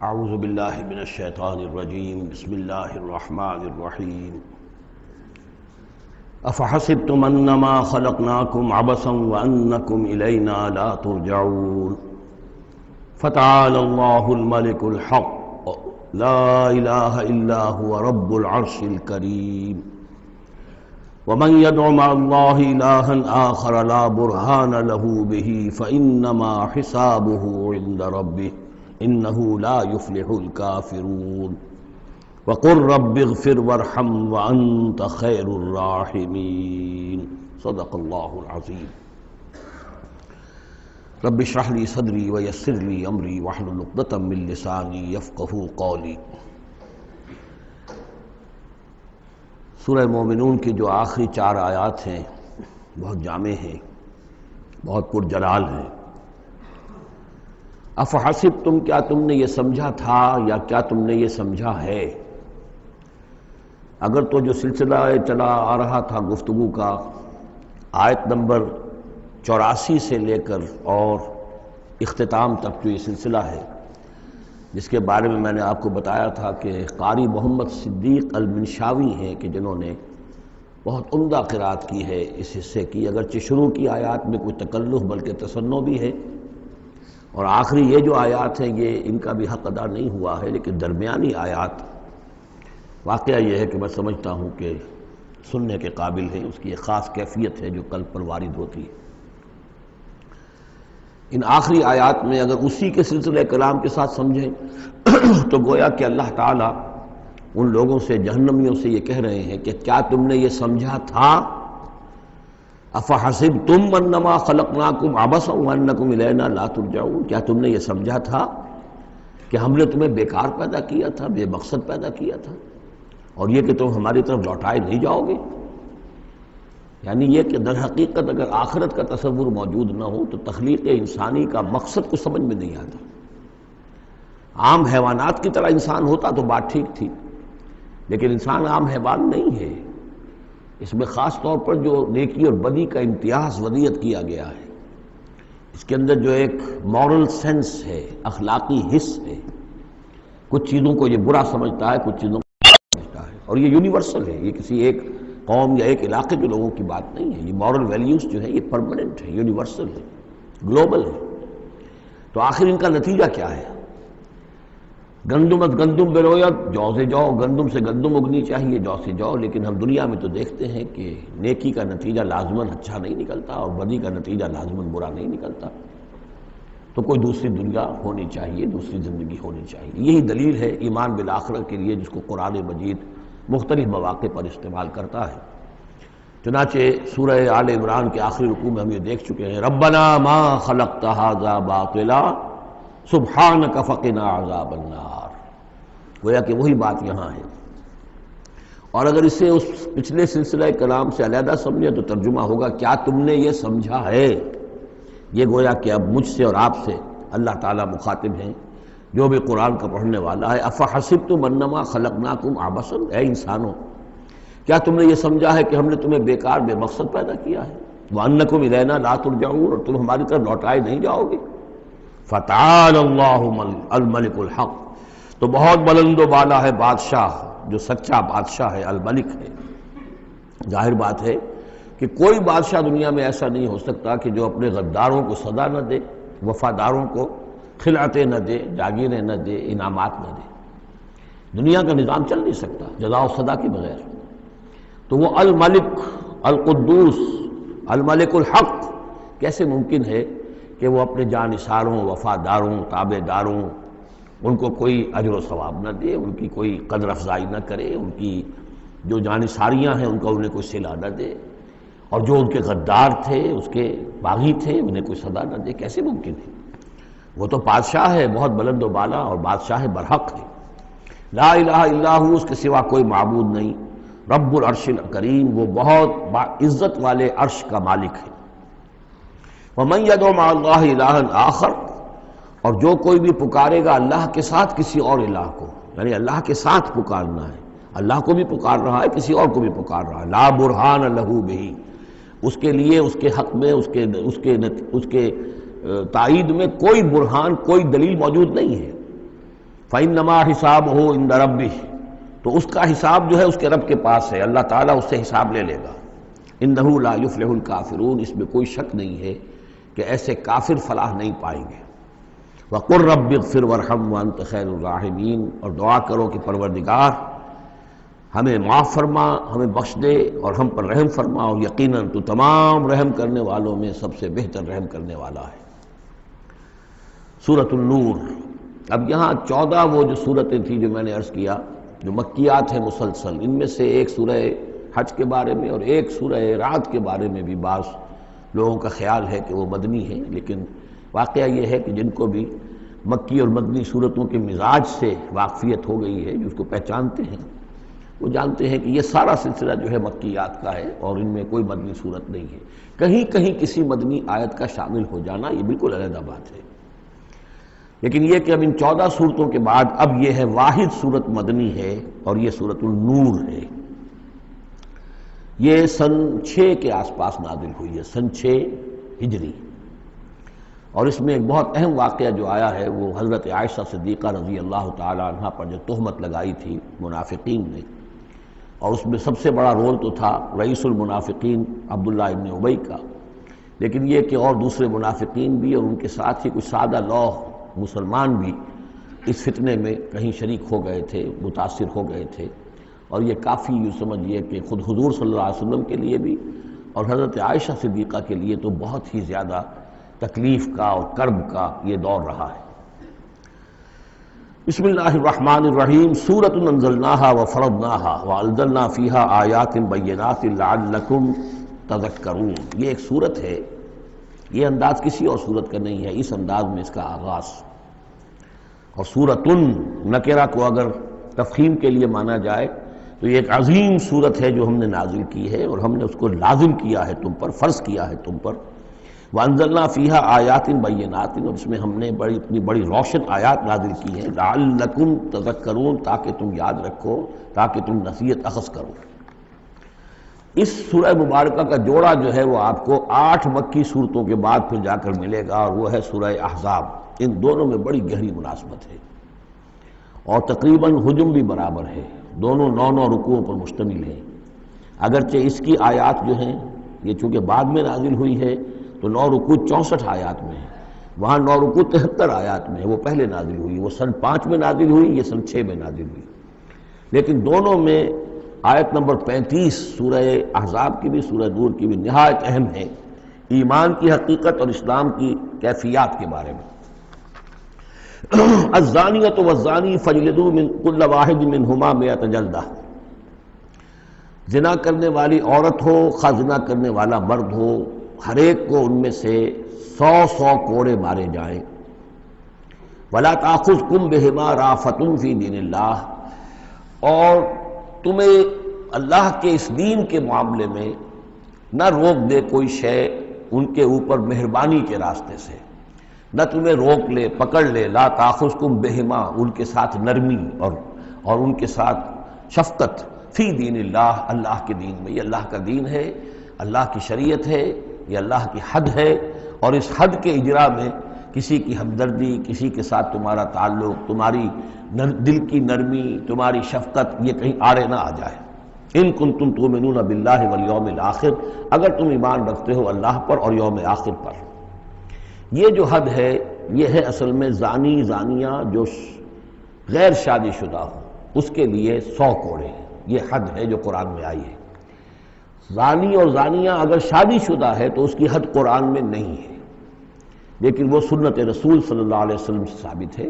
اعوذ باللہ من الشیطان الرجیم بسم اللہ الرحمن الرحیم افحسبتم انما خلقناکم عبثا وانکم الینا لا ترجعون فتعالى اللہ الملک الحق لا الہ الا هو رب العرش الکریم ومن يدع مع الله إلها آخر لا برهان له به فإنما حسابه عند ربه إنه لا يفلح الكافرون وقل رب اغفر وارحم وأنت خير الراحمين صدق الله العظيم رب اشرح لي صدري ويسر لي أمري واحلل عقدة من لساني يفقهوا قولي۔ سورہ مومنون کی جو آخری 4 آیات ہیں بہت جامع ہیں، بہت پرجلال ہیں۔ افحسبتم، کیا تم نے یہ سمجھا تھا یا کیا تم نے یہ سمجھا ہے؟ اگر تو جو سلسلہ چلا آ رہا تھا گفتگو کا آیت نمبر 84 سے لے کر اور اختتام تک جو یہ سلسلہ ہے، جس کے بارے میں نے آپ کو بتایا تھا کہ قاری محمد صدیق المنشاوی ہیں کہ جنہوں نے بہت عمدہ قرأت کی ہے اس حصے کی، اگرچہ شروع کی آیات میں کوئی تکلف بلکہ تصنع بھی ہے، اور آخری یہ جو آیات ہیں یہ ان کا بھی حق ادا نہیں ہوا ہے، لیکن درمیانی آیات واقعہ یہ ہے کہ میں سمجھتا ہوں کہ سننے کے قابل ہے، اس کی ایک خاص کیفیت ہے جو قلب پر وارد ہوتی ہے۔ ان آخری آیات میں اگر اسی کے سلسلہ کلام کے ساتھ سمجھیں تو گویا کہ اللہ تعالیٰ ان لوگوں سے، جہنمیوں سے یہ کہہ رہے ہیں کہ کیا تم نے یہ سمجھا تھا؟ افحسبتم انما خلقناکم عبثا وانکم الینا لا ترجعون، کیا تم نے یہ سمجھا تھا کہ ہم نے تمہیں بیکار پیدا کیا تھا، بے مقصد پیدا کیا تھا، اور یہ کہ تم ہماری طرف لوٹائے نہیں جاؤ گے؟ یعنی یہ کہ در حقیقت اگر آخرت کا تصور موجود نہ ہو تو تخلیق انسانی کا مقصد کو سمجھ میں نہیں آتا۔ عام حیوانات کی طرح انسان ہوتا تو بات ٹھیک تھی، لیکن انسان عام حیوان نہیں ہے، اس میں خاص طور پر جو نیکی اور بدی کا امتیاز وضعیت کیا گیا ہے، اس کے اندر جو ایک مورل سینس ہے، اخلاقی حس ہے، کچھ چیزوں کو یہ برا سمجھتا ہے، کچھ چیزوں کو سمجھتا ہے، اور یہ یونیورسل ہے، یہ کسی ایک قوم یا ایک علاقے کے لوگوں کی بات نہیں ہے، یہ مورل ویلیوز جو ہے یہ پرماننٹ ہے، یونیورسل ہے، گلوبل ہے۔ تو آخر ان کا نتیجہ کیا ہے؟ گندم از گندم بروید، جو سے جو، گندم سے گندم اگنی چاہیے، جو سے جو، لیکن ہم دنیا میں تو دیکھتے ہیں کہ نیکی کا نتیجہ لازماً اچھا نہیں نکلتا اور بدی کا نتیجہ لازماً برا نہیں نکلتا۔ تو کوئی دوسری دنیا ہونی چاہیے، دوسری زندگی ہونی چاہیے۔ یہی دلیل ہے ایمان بالآخرت کے لیے، جس کو قرآن مجید مختلف مواقع پر استعمال کرتا ہے۔ چنانچہ سورہ آل عمران کے آخری رکوع میں ہم یہ دیکھ چکے ہیں، ربنا ما خلقت ھذا باطلا سبحانک فقنا عذاب النار، گویا کہ وہی بات یہاں ہے۔ اور اگر اسے اس پچھلے سلسلہ کلام سے علیحدہ سمجھیں تو ترجمہ ہوگا کیا تم نے یہ سمجھا ہے؟ یہ گویا کہ اب مجھ سے اور آپ سے اللہ تعالیٰ مخاطب ہیں، جو بھی قرآن کا پڑھنے والا ہے۔ افحسبتم انما خلقناکم عبثا، اے انسانوں کیا تم نے یہ سمجھا ہے کہ ہم نے تمہیں بیکار بے مقصد پیدا کیا ہے؟ وانکم الینا لا ترجعون، اور تم ہماری طرف لوٹائے نہیں جاؤ گے۔ فتعالى اللہ الملک الحق، تو بہت بلند و بالا ہے بادشاہ جو سچا بادشاہ ہے، الملک ہے۔ ظاہر بات ہے کہ کوئی بادشاہ دنیا میں ایسا نہیں ہو سکتا کہ جو اپنے غداروں کو سزا نہ دے، وفاداروں کو خلعتیں نہ دے، جاگیریں نہ دے، انعامات نہ دے۔ دنیا کا نظام چل نہیں سکتا جزا و سزا کے بغیر۔ تو وہ الملک القدوس الملک الحق کیسے ممکن ہے کہ وہ اپنے جانثاروں، وفاداروں، تابع داروں، ان کو کوئی اجر و ثواب نہ دے، ان کی کوئی قدر افزائی نہ کرے، ان کی جو جانثاریاں ہیں ان کا انہیں کوئی صلہ نہ دے، اور جو ان کے غدار تھے، اس کے باغی تھے، انہیں کوئی سزا نہ دے؟ کیسے ممکن ہے؟ وہ تو بادشاہ ہے بہت بلند و بالا، اور بادشاہ برحق ہے، لا الہ الا ہو، اس کے سوا کوئی معبود نہیں، رب العرش الکریم، وہ بہت عزت والے عرش کا مالک ہے۔ ومن يدع مع اللہ الہا آخر، اور جو کوئی بھی پکارے گا اللہ کے ساتھ کسی اور الہ کو، یعنی اللہ کے ساتھ پکارنا ہے، اللہ کو بھی پکار رہا ہے، کسی اور کو بھی پکار رہا ہے، لا برہان لہ بہ، اس کے لیے، اس کے حق میں، اس کے تائید میں کوئی برہان، کوئی دلیل موجود نہیں ہے۔ فإنما حسابہ عند ربہ، تو اس کا حساب جو ہے اس کے رب کے پاس ہے، اللہ تعالیٰ اس سے حساب لے لے گا۔ انہ لا یفلح الکافرون، اس میں کوئی شک نہیں ہے کہ ایسے کافر فلاح نہیں پائیں گے۔ وقل رب اغفر وارحم وانت خیر الراحمین، اور دعا کرو کہ پروردگار ہمیں معاف فرما، ہمیں بخش دے اور ہم پر رحم فرما، اور یقیناً تو تمام رحم کرنے والوں میں سب سے بہتر رحم کرنے والا ہے۔ سورۃ النور۔ اب یہاں 14 وہ جو صورتیں تھیں جو میں نے عرض کیا جو مکیات ہیں مسلسل، ان میں سے ایک سورہ حج کے بارے میں اور ایک سورہ رعد کے بارے میں بھی بعض لوگوں کا خیال ہے کہ وہ مدنی ہیں، لیکن واقعہ یہ ہے کہ جن کو بھی مکی اور مدنی صورتوں کے مزاج سے واقفیت ہو گئی ہے، جو اس کو پہچانتے ہیں، وہ جانتے ہیں کہ یہ سارا سلسلہ جو ہے مکیات کا ہے اور ان میں کوئی مدنی صورت نہیں ہے۔ کہیں کہیں کسی مدنی آیت کا شامل ہو جانا یہ بالکل علیحدہ بات ہے، لیکن یہ کہ اب ان 14 صورتوں کے بعد اب یہ ہے واحد صورت مدنی ہے، اور یہ سورۃ النور ہے۔ یہ سن 6 کے آس پاس نازل ہوئی ہے، سن 6 ہجری، اور اس میں ایک بہت اہم واقعہ جو آیا ہے وہ حضرت عائشہ صدیقہ رضی اللہ تعالی عنہ پر جو تہمت لگائی تھی منافقین نے، اور اس میں سب سے بڑا رول تو تھا رئیس المنافقین عبداللہ ابن ابی کا، لیکن یہ کہ اور دوسرے منافقین بھی اور ان کے ساتھ ہی کچھ سادہ لوح مسلمان بھی اس فتنے میں کہیں شریک ہو گئے تھے، متاثر ہو گئے تھے، اور یہ کافی یوں سمجھیے کہ خود حضور صلی اللہ علیہ وسلم کے لیے بھی اور حضرت عائشہ صدیقہ کے لیے تو بہت ہی زیادہ تکلیف کا اور کرب کا یہ دور رہا ہے۔ بسم اللہ الرحمن الرحیم۔ سورۃ انزلناها وفرضناها وانزلنا فیها آیات بینات لعلکم تذکرون۔ یہ ایک سورت ہے، یہ انداز کسی اور سورت کا نہیں ہے، اس انداز میں اس کا آغاز، اور سورۃ نکرہ کو اگر تفخیم کے لیے مانا جائے تو یہ ایک عظیم سورت ہے جو ہم نے نازل کی ہے، اور ہم نے اس کو لازم کیا ہے تم پر، فرض کیا ہے تم پر۔ وانزلنا فیہا آیات بینات، اور اس میں ہم نے اپنی بڑی روشن آیات نازل کی ہیں، لعلکم تذکرون، تاکہ تم یاد رکھو، تاکہ تم نصیحت اخذ کرو۔ اس سورہ مبارکہ کا جوڑا جو ہے وہ آپ کو 8 مکی صورتوں کے بعد پھر جا کر ملے گا، اور وہ ہے سورہ احزاب۔ ان دونوں میں بڑی گہری مناسبت ہے، اور تقریباً حجم بھی برابر ہے، دونوں 9 رکوعوں پر مشتمل ہیں، اگرچہ اس کی آیات جو ہیں یہ چونکہ بعد میں نازل ہوئی ہے تو 9 رکوع 64 آیات میں ہے، وہاں 9 رکوع 73 آیات میں ہے، وہ پہلے نازل ہوئی، وہ سن 5 میں نازل ہوئی، یہ سن 6 میں نازل ہوئی، لیکن دونوں میں آیت نمبر 35 سورہ احزاب کی بھی سورہ نور کی بھی نہایت اہم ہے، ایمان کی حقیقت اور اسلام کی کیفیات کے بارے میں۔ الزانیۃ والزانی فاجلدوا من کل واحد منہما 100 جلدہ، زنا کرنے والی عورت ہو خواہ زنا کرنے والا مرد ہو، ہر ایک کو ان میں سے 100 کوڑے مارے جائیں۔ ولا تأخذکم بہما رأفۃ فی دین اللہ، اور تمہیں اللہ کے اس دین کے معاملے میں نہ روک دے کوئی شے ان کے اوپر مہربانی کے راستے سے، نہ تمہیں روک لے پکڑ لے، لا تأخذکم بہما، ان کے ساتھ نرمی اور ان کے ساتھ شفقت، فی دین اللہ، اللہ کے دین میں، یہ اللہ کا دین ہے، اللہ کی شریعت ہے، یہ اللہ کی حد ہے، اور اس حد کے اجرا میں کسی کی ہمدردی، کسی کے ساتھ تمہارا تعلق، تمہاری دل کی نرمی، تمہاری شفقت یہ کہیں آڑے نہ آ جائے۔ ان کنتم تؤمنون باللہ والیوم الآخر، اگر تم ایمان رکھتے ہو اللہ پر اور یوم آخر پر۔ یہ جو حد ہے یہ ہے اصل میں زانی زانیہ جو غیر شادی شدہ ہو اس کے لیے 100 کوڑے ہیں، یہ حد ہے جو قرآن میں آئی ہے۔ زانی اور زانیہ اگر شادی شدہ ہے تو اس کی حد قرآن میں نہیں ہے، لیکن وہ سنت رسول صلی اللہ علیہ وسلم سے ثابت ہے،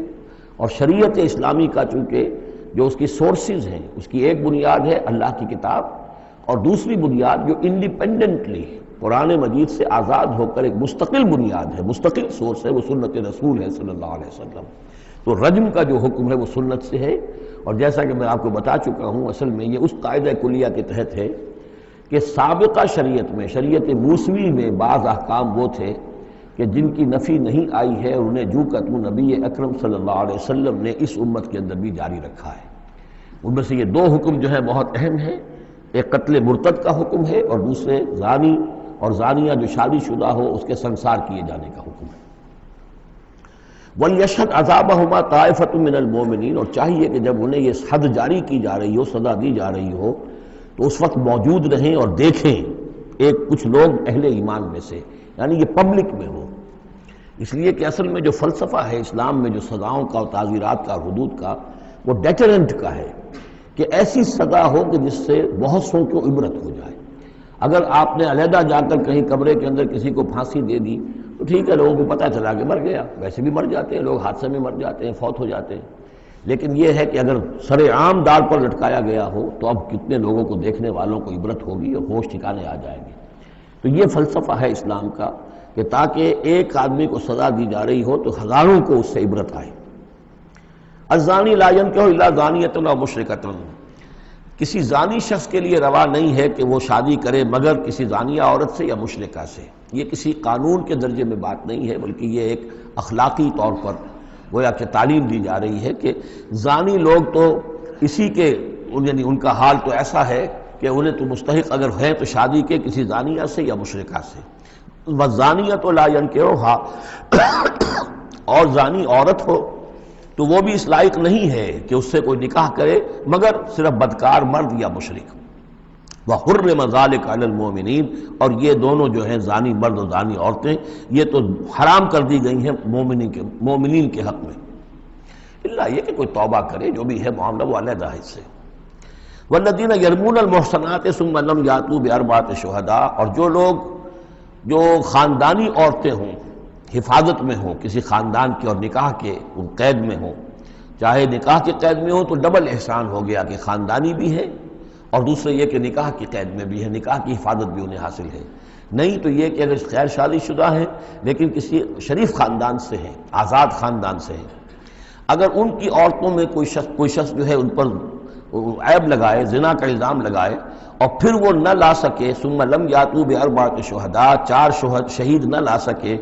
اور شریعت اسلامی کا چونکہ جو اس کی سورسز ہیں، اس کی ایک بنیاد ہے اللہ کی کتاب، اور دوسری بنیاد جو انڈیپینڈنٹلی قرآن مجید سے آزاد ہو کر ایک مستقل بنیاد ہے، مستقل سورس ہے، وہ سنت رسول ہے صلی اللہ علیہ وسلم۔ تو رجم کا جو حکم ہے وہ سنت سے ہے، اور جیسا کہ میں آپ کو بتا چکا ہوں اصل میں یہ اس قاعدہ کلیہ کے تحت ہے کہ سابقہ شریعت میں، شریعت موسوی میں بعض احکام وہ تھے کہ جن کی نفی نہیں آئی ہے، اور انہیں جو کہ نبی اکرم صلی اللہ علیہ وسلم نے اس امت کے اندر بھی جاری رکھا ہے۔ ان میں سے یہ 2 حکم جو ہیں بہت اہم ہیں، ایک قتل مرتد کا حکم ہے، اور دوسرے زانی اور زانیہ جو شادی شدہ ہو اس کے سنسار کیے جانے کا حکم ہے۔ وَلْيَشْهَدْ عَذَابَهُمَا طَائِفَةٌ مِّنَ الْمُؤْمِنِينَ، اور چاہیے کہ جب انہیں یہ حد جاری کی جا رہی ہو، سزا دی جا رہی ہو، تو اس وقت موجود رہیں اور دیکھیں کچھ لوگ اہل ایمان میں سے، یعنی یہ پبلک میں ہو۔ اس لیے کہ اصل میں جو فلسفہ ہے اسلام میں، جو سزاؤں کا اور تعزیرات کا اور حدود کا، وہ ڈیٹرنٹ کا ہے کہ ایسی سزا ہو کہ جس سے بہت سو کو عبرت ہو جائے۔ اگر آپ نے علیحدہ جا کر کہیں کمرے کے اندر کسی کو پھانسی دے دی تو ٹھیک ہے، لوگوں کو پتہ چلا کہ مر گیا، ویسے بھی مر جاتے ہیں لوگ، حادثے میں مر جاتے ہیں، فوت ہو جاتے ہیں، لیکن یہ ہے کہ اگر سر عام ڈال پر لٹکایا گیا ہو تو اب کتنے لوگوں کو، دیکھنے والوں کو عبرت ہوگی اور ہوش ٹھکانے آ جائیں گے۔ تو یہ فلسفہ ہے اسلام کا کہ تاکہ ایک آدمی کو سزا دی جا رہی ہو تو ہزاروں کو اس سے عبرت آئے۔ الزانی لا ينکح الا زانیۃ او مشرکۃ، کسی زانی شخص کے لیے روا نہیں ہے کہ وہ شادی کرے مگر کسی زانیہ عورت سے یا مشرکہ سے۔ یہ کسی قانون کے درجے میں بات نہیں ہے، بلکہ یہ ایک اخلاقی طور پر گویا کہ تعلیم دی جا رہی ہے کہ زانی لوگ تو اسی کے، یعنی ان کا حال تو ایسا ہے کہ انہیں تو مستحق اگر ہے تو شادی کے کسی زانیہ سے یا مشرکہ سے۔ وَالزَّانِيَةُ لَا يَنكِحُهَا، اور زانی عورت ہو تو وہ بھی اس لائق نہیں ہے کہ اس سے کوئی نکاح کرے مگر صرف بدکار مرد یا مشرک۔ وَحُرِّمَ ذَلِكَ عَلَى الْمُؤْمِنِينَ، اور یہ دونوں جو ہیں زانی مرد اور زانی عورتیں، یہ تو حرام کر دی گئی ہیں مومنین کے حق میں، اللہ یہ کہ کوئی توبہ کرے، جو بھی ہے معاملہ وہ علیحدہ ہے اس سے۔ وَالَّذِينَ يَرْمُونَ الْمُحْصَنَاتِ ثُمَّ لَمْ يَأْتُوا بِأَرْبَعَةِ شُهَدَاءَ، اور جو لوگ جو خاندانی عورتیں ہوں، حفاظت میں ہوں کسی خاندان کے اور نکاح کے قید میں ہوں، چاہے نکاح کے قید میں ہوں تو ڈبل احسان ہو گیا کہ خاندانی بھی ہے اور دوسرے یہ کہ نکاح کی قید میں بھی ہے، نکاح کی حفاظت بھی انہیں حاصل ہے۔ نہیں تو یہ کہ اگر غیر شادی شدہ ہیں لیکن کسی شریف خاندان سے ہیں، آزاد خاندان سے ہیں، اگر ان کی عورتوں میں کوئی شخص جو ہے ان پر عیب لگائے، زنا کا الزام لگائے اور پھر وہ نہ لا سکے، ثم لم یاتوا باربعۃ شہداء، 4 شہید نہ لا سکے،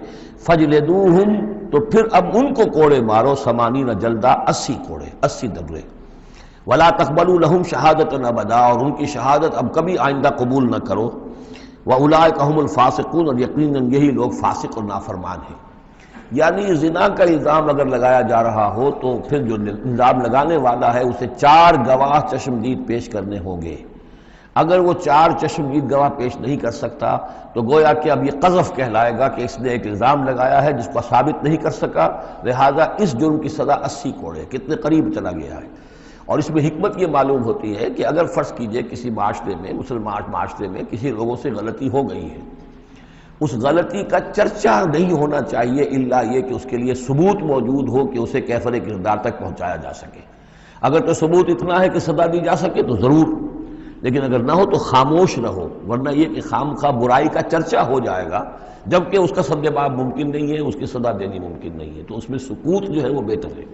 فجلدوہم، تو پھر اب ان کو کوڑے مارو، 80 جلدہ، 80 کوڑے، 80 دبرے، ولا تقبلوا لهم شہادۃ ابدا، اور ان کی شہادت اب کبھی آئندہ قبول نہ کرو، واولئک هم الفاسقون، اور یقیناً یہی لوگ فاسق اور نافرمان ہیں۔ یعنی زنا کا الزام اگر لگایا جا رہا ہو تو پھر جو الزام لگانے والا ہے اسے 4 گواہ چشمدید پیش کرنے ہوں گے۔ اگر وہ 4 چشمدید گواہ پیش نہیں کر سکتا تو گویا کہ اب یہ قذف کہلائے گا کہ اس نے ایک الزام لگایا ہے جس کو ثابت نہیں کر سکا، لہذا اس جرم کی سزا 80 کوڑے، کتنے قریب چلا گیا ہے۔ اور اس میں حکمت یہ معلوم ہوتی ہے کہ اگر فرض کیجئے کسی معاشرے میں، مسلمان معاشرے میں کسی لوگوں سے غلطی ہو گئی ہے، اس غلطی کا چرچا نہیں ہونا چاہیے الا یہ کہ اس کے لیے ثبوت موجود ہو کہ اسے کیفر کردار تک پہنچایا جا سکے۔ اگر تو ثبوت اتنا ہے کہ سزا دی جا سکے تو ضرور، لیکن اگر نہ ہو تو خاموش رہو، ورنہ یہ کہ خامخواہ برائی کا چرچا ہو جائے گا جبکہ اس کا سد باب ممکن نہیں ہے، اس کی سزا دینی ممکن نہیں ہے، تو اس میں سکوت جو ہے وہ بہتر ہے۔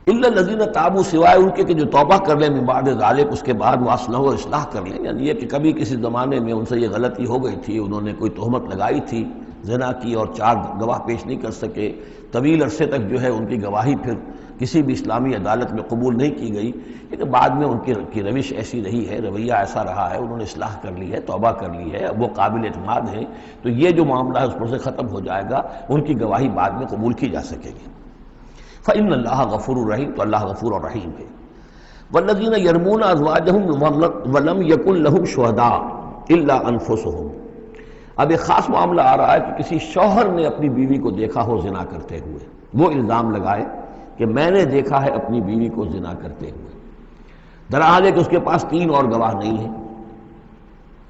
الا الذین تابوا، سوائے ان کے کہ جو توبہ کر لیں من بعد ذلک، اس کے بعد واصلحوا، اور اصلاح کر لیں، یعنی یہ کہ کبھی کسی زمانے میں ان سے یہ غلطی ہو گئی تھی، انہوں نے کوئی تہمت لگائی تھی زنا کی اور 4 گواہ پیش نہیں کر سکے، طویل عرصے تک جو ہے ان کی گواہی پھر کسی بھی اسلامی عدالت میں قبول نہیں کی گئی، لیکن بعد میں ان کی روش ایسی رہی ہے، رویہ ایسا رہا ہے، انہوں نے اصلاح کر لی ہے، توبہ کر لی ہے، اب وہ قابل اعتماد ہیں، تو یہ جو معاملہ ہے اس پر سے ختم ہو جائے گا، ان کی گواہی بعد میں قبول کی جا سکے گی۔ فإن اللہ غفور الرحیم، تو اللہ غفور اور رحیم ہے۔ والذین یرمون ازواجہم ولم یکن لہم شہداء الا انفسہم، اب ایک خاص معاملہ آ رہا ہے کہ کسی شوہر نے اپنی بیوی کو دیکھا ہو زنا کرتے ہوئے، وہ الزام لگائے کہ میں نے دیکھا ہے اپنی بیوی کو زنا کرتے ہوئے، درحال ہے کہ اس کے پاس 3 اور گواہ نہیں ہیں،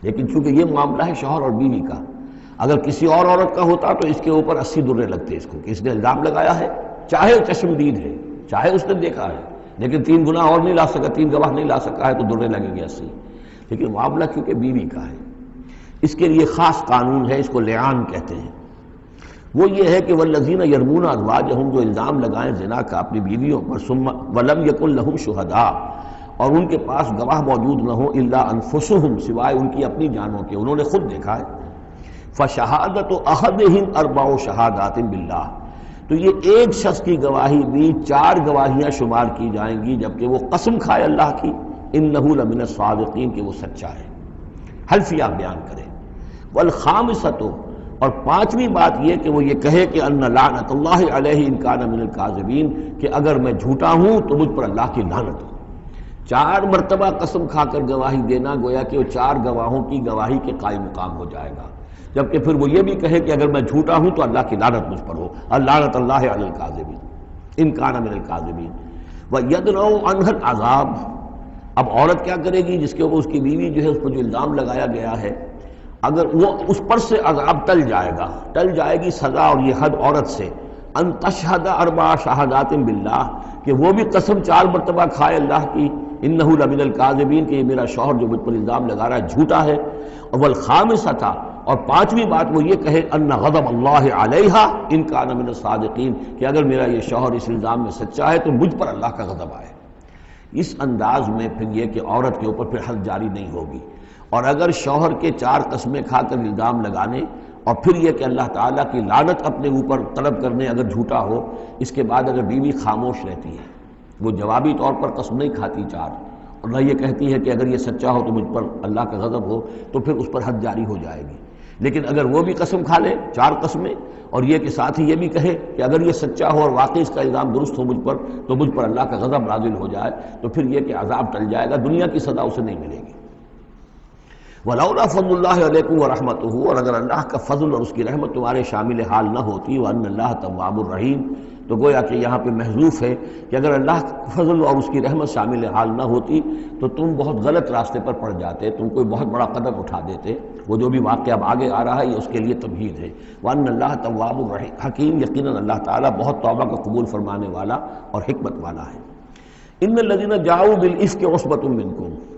لیکن چونکہ یہ معاملہ ہے شوہر اور بیوی کا، اگر کسی اور عورت کا ہوتا تو اس کے اوپر 80 درے لگتے اس کو کہ اس نے الزام لگایا ہے، چاہے چشمدید ہے، چاہے اس نے دیکھا ہے، لیکن 3 گناہ اور نہیں لا سکا، 3 گواہ نہیں لا سکا ہے تو درے لگیں گے 80۔ لیکن معاملہ کیونکہ بیوی کا ہے، اس کے لیے خاص قانون ہے، اس کو لعان کہتے ہیں۔ وہ یہ ہے کہ والذین یرمون ازواجہم، جو الزام لگائیں زنا کا اپنی بیویوں پر، ثم ولم یکن لہم شہداء، اور ان کے پاس گواہ موجود نہ ہو، الا انفسہم، سوائے ان کی اپنی جانوں کے، انہوں نے خود دیکھا ہے، فشہادۃ احدہم 4 شہادات باللہ، تو یہ ایک شخص کی گواہی بھی 4 گواہیاں شمار کی جائیں گی جبکہ وہ قسم کھائے اللہ کی، انہ لمن الصادقین، کہ وہ سچا ہے، حلفیہ بیان کرے۔ والخامسۃ، اور پانچویں بات یہ کہ وہ یہ کہے کہ ان لعنت اللہ علیہ ان کان من الکاذبین، کہ اگر میں جھوٹا ہوں تو مجھ پر اللہ کی لعنت ہو۔ 4 مرتبہ قسم کھا کر گواہی دینا گویا کہ وہ 4 گواہوں کی گواہی کے قائم مقام ہو جائے گا، جبکہ پھر وہ یہ بھی کہے کہ اگر میں جھوٹا ہوں تو اللہ کی لعنت مجھ پر ہو، اللعنت اللہ علی الکاذبین ان کان من الکاذبین وَيَدْرَؤُ عَنْهَا الْعَذَابَ۔ اب عورت کیا کرے گی جس کے اوپر اس کی بیوی جو ہے اس پر جو الزام لگایا گیا ہے، اگر وہ اس پر سے عذاب ٹل جائے گا، ٹل جائے گی سزا اور یہ حد عورت سے، ان تشہد 4 شہادات باللہ، کہ وہ بھی قسم 4 مرتبہ کھائے اللہ کی، انہ لمن الکاذبین، کہ یہ میرا شوہر جو مجھ پر الزام لگا رہا ہے جھوٹا ہے، والخامسۃ، اور 5ویں بات وہ یہ کہے ان غضب اللہ علیہا ان کان من الصادقین، کہ اگر میرا یہ شوہر اس الزام میں سچا ہے تو مجھ پر اللہ کا غضب آئے۔ اس انداز میں پھر یہ کہ عورت کے اوپر پھر حد جاری نہیں ہوگی، اور اگر شوہر کے 4 قسمیں کھا کر الزام لگانے اور پھر یہ کہ اللہ تعالیٰ کی لعنت اپنے اوپر طلب کرنے اگر جھوٹا ہو، اس کے بعد اگر بیوی خاموش رہتی ہے، وہ جوابی طور پر قسم نہیں کھاتی 4، اور نہ یہ کہتی ہے کہ اگر یہ سچا ہو تو مجھ پر اللہ کا غضب ہو، تو پھر اس پر حد جاری ہو جائے گی۔ لیکن اگر وہ بھی قسم کھا لے 4 قسمیں، اور یہ کہ ساتھ ہی یہ بھی کہے کہ اگر یہ سچا ہو اور واقعی اس کا الزام درست ہو مجھ پر، تو مجھ پر اللہ کا غضب نازل ہو جائے، تو پھر یہ کہ عذاب ٹل جائے گا، دنیا کی سزا اسے نہیں ملے گی۔ وَلَوْلَا فَضْلُ اللَّهِ عَلَيْكُمْ وَرَحْمَتُهُ، اور اگر اللہ کا فضل اور اس کی رحمت تمہارے شامل حال نہ ہوتی، وَأَنَّ اللَّهَ تَوَّابٌ رَحِيمٌ، تو گویا کہ یہاں پہ محذوف ہے کہ اگر اللہ کا فضل اور اس کی رحمت شامل حال نہ ہوتی تو تم بہت غلط راستے پر پڑ جاتے، تم کوئی بہت بڑا قدم اٹھا دیتے۔ وہ جو بھی واقعہ اب آگے آ رہا ہے یہ اس کے لیے تمہید ہے۔ وَأَنَّ اللَّهَ تَوَّابٌ حکیم، یقیناً اللہ تعالیٰ بہت توبہ کا قبول فرمانے والا اور حکمت والا ہے۔ إِنَّ الَّذِينَ جَاءُوا بِالْإِفْكِ عُصْبَةٌ مِّنكُمْ،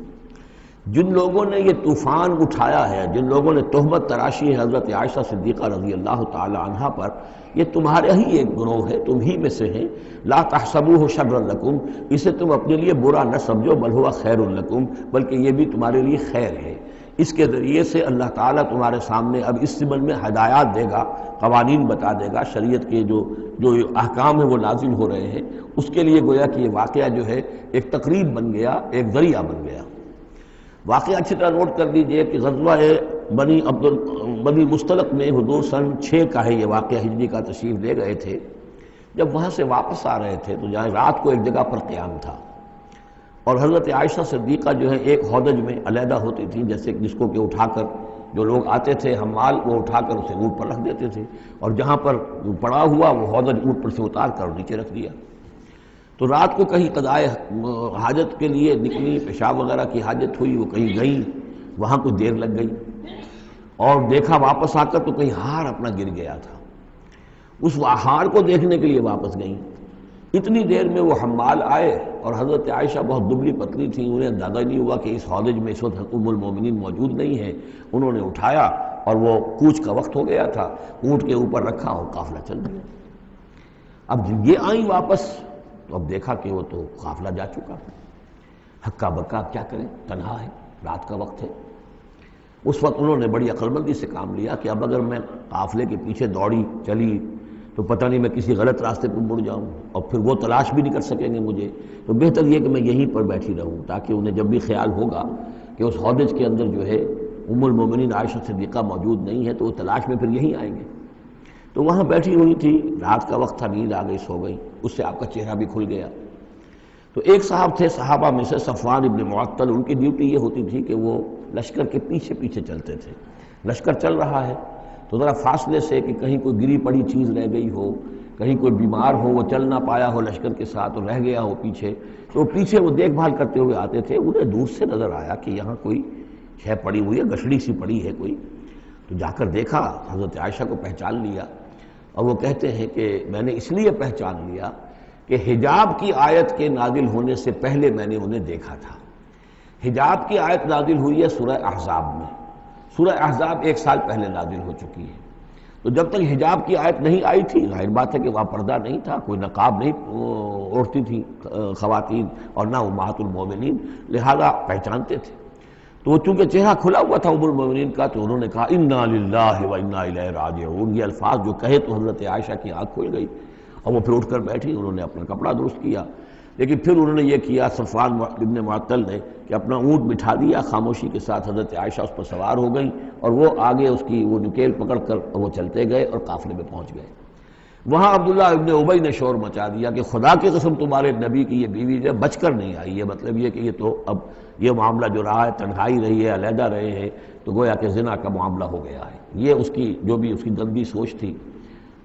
جن لوگوں نے یہ طوفان اٹھایا ہے، جن لوگوں نے تہمت تراشی ہے حضرت عائشہ صدیقہ رضی اللہ تعالی عنہا پر، یہ تمہارے ہی ایک گروہ ہے، تم ہی میں سے ہیں۔ لا تحسبوہ شرا لکم، اسے تم اپنے لیے برا نہ سمجھو، بل ہوا خیر لکم، بلکہ یہ بھی تمہارے لیے خیر ہے۔ اس کے ذریعے سے اللہ تعالیٰ تمہارے سامنے اب اس سبل میں ہدایات دے گا، قوانین بتا دے گا، شریعت کے جو احکام ہیں وہ نازل ہو رہے ہیں، اس کے لیے گویا کہ یہ واقعہ جو ہے ایک تقریب بن گیا، ایک ذریعہ بن گیا۔ واقعہ اچھی طرح نوٹ کر لیجئے کہ غزوہ بنی مستلق میں حضور سن 6 کا ہے یہ واقعہ، ہجری کا تشریف لے گئے تھے۔ جب وہاں سے واپس آ رہے تھے تو جہاں رات کو ایک جگہ پر قیام تھا، اور حضرت عائشہ صدیقہ جو ہے ایک ہودج میں علیحدہ ہوتی تھیں، جیسے جس کو کہ اٹھا کر جو لوگ آتے تھے حمال وہ اٹھا کر اسے اونٹ پر رکھ دیتے تھے، اور جہاں پر پڑا ہوا وہ ہودج اونٹ پر سے اتار کر نیچے رکھ دیا۔ تو رات کو کہیں قضائے حاجت کے لیے نکلی، پیشاب وغیرہ کی حاجت ہوئی، وہ کہیں گئیں، وہاں کچھ دیر لگ گئی، اور دیکھا واپس آ کر تو کہیں ہار اپنا گر گیا تھا، اس ہار کو دیکھنے کے لیے واپس گئیں۔ اتنی دیر میں وہ حمال آئے، اور حضرت عائشہ بہت دبلی پتلی تھیں، انہیں اندازہ نہیں ہوا کہ اس ہودج میں اس وقت ام المومنین موجود نہیں ہے۔ انہوں نے اٹھایا اور وہ کوچ کا وقت ہو گیا تھا، اونٹ کے اوپر رکھا اور قافلہ چل دیا۔ اب جب یہ آئیں واپس تو اب دیکھا کہ وہ تو قافلہ جا چکا، ہکا بکا کیا کریں، تنہا ہے، رات کا وقت ہے۔ اس وقت انہوں نے بڑی عقل مندی سے کام لیا کہ اب اگر میں قافلے کے پیچھے دوڑی چلی تو پتہ نہیں میں کسی غلط راستے پر مڑ جاؤں، اور پھر وہ تلاش بھی نہیں کر سکیں گے مجھے، تو بہتر یہ کہ میں یہیں پر بیٹھی رہوں، تاکہ انہیں جب بھی خیال ہوگا کہ اس ہودج کے اندر جو ہے ام المومنین عائشہ صدیقہ موجود نہیں ہے تو وہ تلاش میں پھر یہیں آئیں گے۔ تو وہاں بیٹھی ہوئی تھی، رات کا وقت تھا، نیند آ گئی، سو گئی، اس سے آپ کا چہرہ بھی کھل گیا۔ تو ایک صاحب تھے صحابہ میں سے صفوان ابن معطل، ان کی ڈیوٹی یہ ہوتی تھی کہ وہ لشکر کے پیچھے پیچھے چلتے تھے۔ لشکر چل رہا ہے تو ذرا فاصلے سے کہ کہیں کوئی گری پڑی چیز رہ گئی ہو، کہیں کوئی بیمار ہو وہ چل نہ پایا ہو لشکر کے ساتھ اور رہ گیا ہو پیچھے، تو پیچھے وہ دیکھ بھال کرتے ہوئے آتے تھے۔ انہیں دور سے نظر آیا کہ یہاں کوئی شے پڑی ہوئی ہے، گٹھڑی سی پڑی ہے کوئی، تو جا کر دیکھا، حضرت عائشہ کو پہچان لیا، اور وہ کہتے ہیں کہ میں نے اس لیے پہچان لیا کہ حجاب کی آیت کے نازل ہونے سے پہلے میں نے انہیں دیکھا تھا۔ حجاب کی آیت نازل ہوئی ہے سورہ احزاب میں، سورہ احزاب 1 سال پہلے نازل ہو چکی ہے، تو جب تک حجاب کی آیت نہیں آئی تھی ظاہر بات ہے کہ وہاں پردہ نہیں تھا، کوئی نقاب نہیں اوڑھتی تھی خواتین، اور نہ امہات المومنین، لہذا پہچانتے تھے۔ تو وہ چونکہ چہرہ کھلا ہوا تھا ام المومنین کا، تو انہوں نے کہا انا للہ و انا الیہ راجعون، یہ الفاظ جو کہے تو حضرت عائشہ کی آنکھ کھل گئی، اور وہ پھر اٹھ کر بیٹھی، انہوں نے اپنا کپڑا درست کیا۔ لیکن پھر انہوں نے یہ کیا صفوان ابن معطل نے کہ اپنا اونٹ بٹھا دیا خاموشی کے ساتھ، حضرت عائشہ اس پر سوار ہو گئیں اور وہ آگے اس کی وہ نکیل پکڑ کر وہ چلتے گئے اور قافلے میں پہنچ گئے۔ وہاں عبداللہ ابن ابی نے شور مچا دیا کہ خدا کی قسم تمہارے نبی کی یہ بیوی جو بچ کر نہیں آئی ہے، مطلب یہ کہ یہ تو اب یہ معاملہ جو رہا ہے تنہائی رہی ہے، علیحدہ رہے ہیں تو گویا کہ زنا کا معاملہ ہو گیا ہے۔ یہ اس کی جو بھی اس کی گندی سوچ تھی،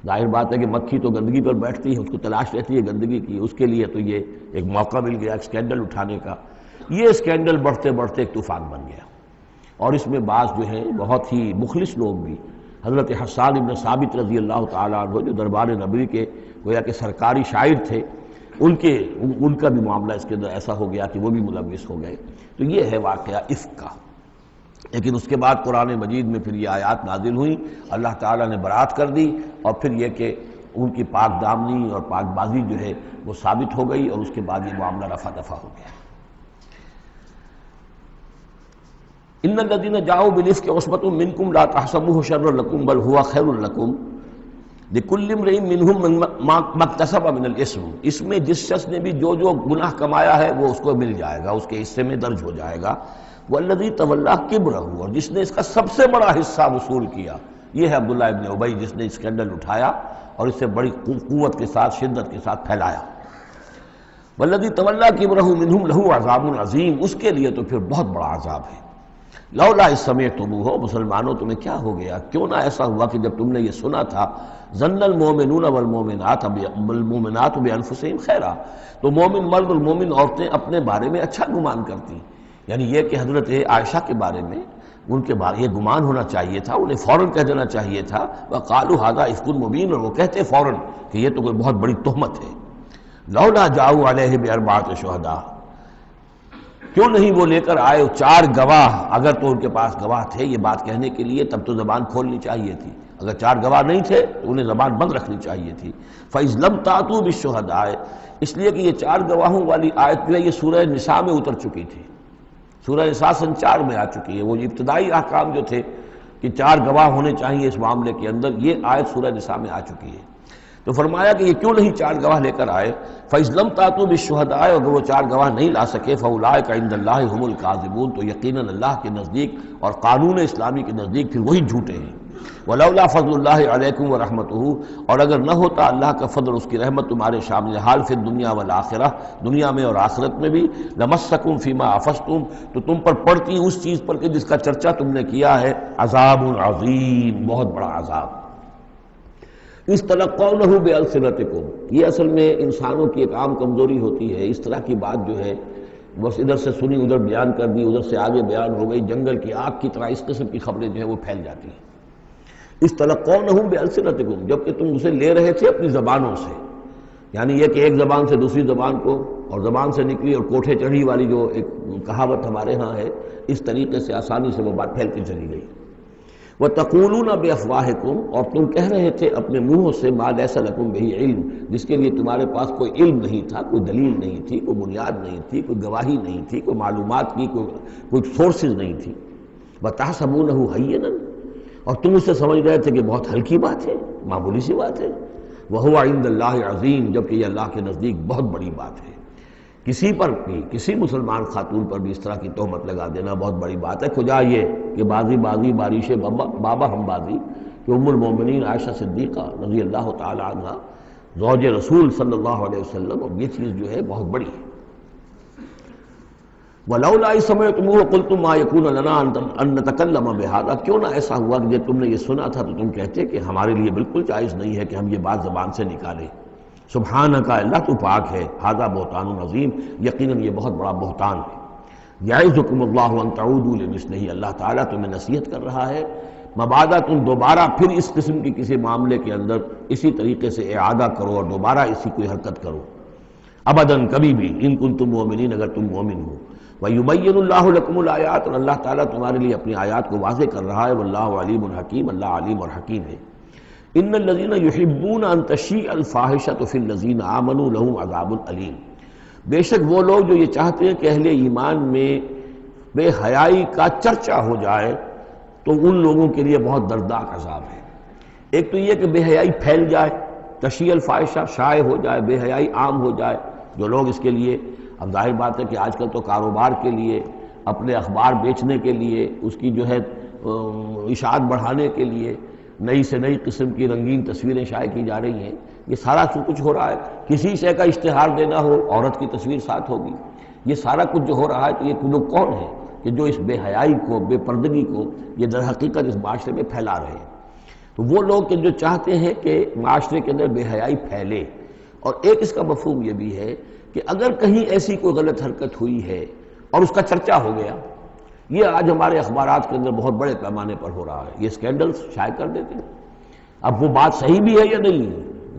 ظاہر بات ہے کہ مکھی تو گندگی پر بیٹھتی ہے، اس کو تلاش رہتی ہے گندگی کی، اس کے لیے تو یہ ایک موقع مل گیا اسکینڈل اٹھانے کا۔ یہ اسکینڈل بڑھتے بڑھتے ایک طوفان بن گیا، اور اس میں بعض جو ہیں بہت ہی مخلص لوگ بھی، حضرت حسان ابن ثابت رضی اللہ تعالیٰ عنہ جو دربار نبوی کے گویا کہ سرکاری شاعر تھے، ان کا بھی معاملہ اس کے اندر ایسا ہو گیا کہ وہ بھی ملوث ہو گئے۔ تو یہ ہے واقعہ افک کا۔ لیکن اس کے بعد قرآن مجید میں پھر یہ آیات نازل ہوئیں، اللہ تعالیٰ نے برات کر دی، اور پھر یہ کہ ان کی پاک دامنی اور پاک بازی جو ہے وہ ثابت ہو گئی، اور اس کے بعد یہ معاملہ رفع دفع ہو گیا۔ ان الذين جاءوا بالافك عصبة منكم لا تحسبوه شرا لكم بل هو خير لكم لكل امرئ منهم ما اكتسب من الاثم۔ اس میں جس شخص نے بھی جو گناہ کمایا ہے وہ اس کو مل جائے گا، اس کے حصے میں درج ہو جائے گا۔ والذی تولى كبره، اور جس نے اس کا سب سے بڑا حصہ وصول کیا، یہ ہے عبداللہ ابن ابی جس نے اسکینڈل اٹھایا اور اسے بڑی قوت کے ساتھ شدت کے ساتھ پھیلایا۔ والذی تولى كبره منهم له عذاب عظیم، اس کے لیے تو پھر بہت بڑا عذاب ہے۔ لولا اذ سمعتموہ، مسلمانوں تمہیں کیا ہو گیا، کیوں نہ ایسا ہوا کہ جب تم نے یہ سنا تھا، ظن المؤمنون والمؤمنات بانفسہم خیرا، تو مومن مرد اور مومن عورتیں اپنے بارے میں اچھا گمان کرتی، یعنی یہ کہ حضرت عائشہ کے بارے میں ان کے بارے یہ گمان ہونا چاہیے تھا، انہیں فوراً کہہ دینا چاہیے تھا، وقالوا ھذا افک مبین، اور وہ کہتے فوراً کہ یہ تو کوئی بہت بڑی تہمت ہے۔ لولا جاؤوا علیہ باربعۃ شہداء، کیوں نہیں وہ لے کر آئے 4 گواہ، اگر تو ان کے پاس گواہ تھے یہ بات کہنے کے لیے تب تو زبان کھولنی چاہیے تھی، اگر 4 گواہ نہیں تھے تو انہیں زبان بند رکھنی چاہیے تھی۔ فَإِذْ لَمْ تَأْتُوا بِالشُّهَدَاءِ، اس لیے کہ یہ 4 گواہوں والی آیت جو ہے یہ سورہ نساء میں اتر چکی تھی، سورہ نساء سن 4 میں آ چکی ہے، وہ ابتدائی احکام جو تھے کہ 4 گواہ ہونے چاہیے اس معاملے کے اندر، یہ آیت سورہ نساء میں آ چکی ہے۔ تو فرمایا کہ یہ کیوں نہیں 4 گواہ لے کر آئے، فَإِذْ لَمْ تَأْتُوا بِالشُّهَدَاءِ، اگر وہ 4 گواہ نہیں لا سکے، فَأُولَٰئِكَ عِندَ اللَّهِ هُمُ الْكَاذِبُونَ، تو یقیناً اللہ کے نزدیک اور قانون اسلامی کے نزدیک پھر وہی جھوٹے ہیں۔ وَلَوْلَا فَضْلُ اللَّهِ عَلَيْكُمْ وَرَحْمَتُهُ، اور اگر نہ ہوتا اللہ کا فضل اس کی رحمت تمہارے شامل حال فی الدنیا والآخرہ، دنیا میں اور آخرت میں بھی، لَمَسَّكُمْ فِيمَا أَفَضْتُمْ، تو تم پر پڑتی اس چیز پر کہ جس کا چرچا تم نے کیا ہے، عذاب عظیم، بہت بڑا عذاب۔ اس تلقونہ بألسنتکم، یہ اصل میں انسانوں کی ایک عام کمزوری ہوتی ہے، اس طرح کی بات جو ہے بس ادھر سے سنی ادھر بیان کر دی، ادھر سے آگے بیان ہو گئی، جنگل کی آگ کی طرح اس قسم کی خبریں جو ہیں وہ پھیل جاتی ہیں۔ اس تلقونہ بألسنتکم، جبکہ تم اسے لے رہے تھے اپنی زبانوں سے، یعنی یہ کہ ایک زبان سے دوسری زبان کو، اور زبان سے نکلی اور کوٹھے چڑھی والی جو ایک کہاوت ہمارے ہاں ہے، اس طریقے سے آسانی سے وہ بات پھیلتی چلی گئی۔ وَتَقُولُونَ بِأَفْوَاهِكُمْ، اور تم کہہ رہے تھے اپنے منہوں سے، مَا لَيْسَ لَكُمْ بِهِ عِلْم، جس کے لیے تمہارے پاس کوئی علم نہیں تھا، کوئی دلیل نہیں تھی، کوئی بنیاد نہیں تھی، کوئی گواہی نہیں تھی، کوئی معلومات کی کوئی سورسز نہیں تھی۔ وَتَحْسَبُونَهُ هَيِّنًا، اور تم اسے سمجھ رہے تھے کہ بہت ہلکی بات ہے، معمولی سی بات ہے۔ وَهُوَ عِندَ اللَّهِ عَظِيمٌ، جبکہ یہ اللہ کے نزدیک بہت بڑی بات ہے۔ کسی پر بھی، کسی مسلمان خاتون پر بھی اس طرح کی تہمت لگا دینا بہت بڑی بات ہے۔ کجا یہ کہ بازی بارش بابا ہم بازی، کہ ام المومنین عائشہ صدیقہ رضی اللہ تعالی عنہ زوج رسول صلی اللہ علیہ وسلم، اور یہ چیز جو ہے بہت بڑی ہے۔ وَلَوْلَا إِذْ سَمِعْتُمُوهُ قُلْتُم مَّا يَكُونُ لَنَا أَن نَّتَكَلَّمَ بِهَٰذَا، کیوں نہ ایسا ہوا کہ جب تم نے یہ سنا تھا تو تم کہتے کہ ہمارے لیے بالکل جائز نہیں ہے کہ ہم یہ بات زبان سے نکالیں۔ سبحانک، اللہ تو پاک ہے، ھذا بہتان عظیم، یقیناً یہ بہت بڑا بہتان ہے۔ یعظکم اللہ ان تعودوا لمثلہ، اللہ تعالیٰ تمہیں نصیحت کر رہا ہے مبادا تم دوبارہ پھر اس قسم کی کسی معاملے کے اندر اسی طریقے سے اعادہ کرو اور دوبارہ اسی کوئی حرکت کرو، ابداً کبھی بھی، ان کنتم مؤمنین، اگر تم مومن ہو۔ وَيُبَيِّنُ اللَّهُ لَكُمُ الْآيَاتِ، اور اللہ تعالیٰ تمہارے لیے اپنی آیات کو واضح کر رہا ہے، واللہ علیم حکیم، اللہ علیم اور حکیم ہے۔ ان الذین یحبون ان تشیع الفاحشۃ فی الذین آمنوا لہم عذاب علیم، بے شک وہ لوگ جو یہ چاہتے ہیں کہ اہل ایمان میں بے حیائی کا چرچا ہو جائے تو ان لوگوں کے لیے بہت دردناک عذاب ہے۔ ایک تو یہ کہ بے حیائی پھیل جائے، تشیع الفاحشہ شائع ہو جائے، بے حیائی عام ہو جائے، جو لوگ اس کے لیے، اب ظاہر بات ہے کہ آج کل تو کاروبار کے لیے، اپنے اخبار بیچنے کے لیے، اس کی جو ہے اشاعت بڑھانے کے لیے نئی سے نئی قسم کی رنگین تصویریں شائع کی جا رہی ہیں، یہ سارا کچھ ہو رہا ہے۔ کسی شے کا اشتہار دینا ہو، عورت کی تصویر ساتھ ہوگی، یہ سارا کچھ جو ہو رہا ہے، تو یہ لوگ کون ہیں کہ جو اس بے حیائی کو، بے پردگی کو یہ در حقیقت اس معاشرے میں پھیلا رہے ہیں؟ تو وہ لوگ کہ جو چاہتے ہیں کہ معاشرے کے اندر بے حیائی پھیلے، اور ایک اس کا مفہوم یہ بھی ہے کہ اگر کہیں ایسی کوئی غلط حرکت ہوئی ہے اور اس کا چرچا ہو گیا، یہ آج ہمارے اخبارات کے اندر بہت بڑے پیمانے پر ہو رہا ہے، یہ اسکینڈلز شائع کر دیتے ہیں۔ اب وہ بات صحیح بھی ہے یا نہیں،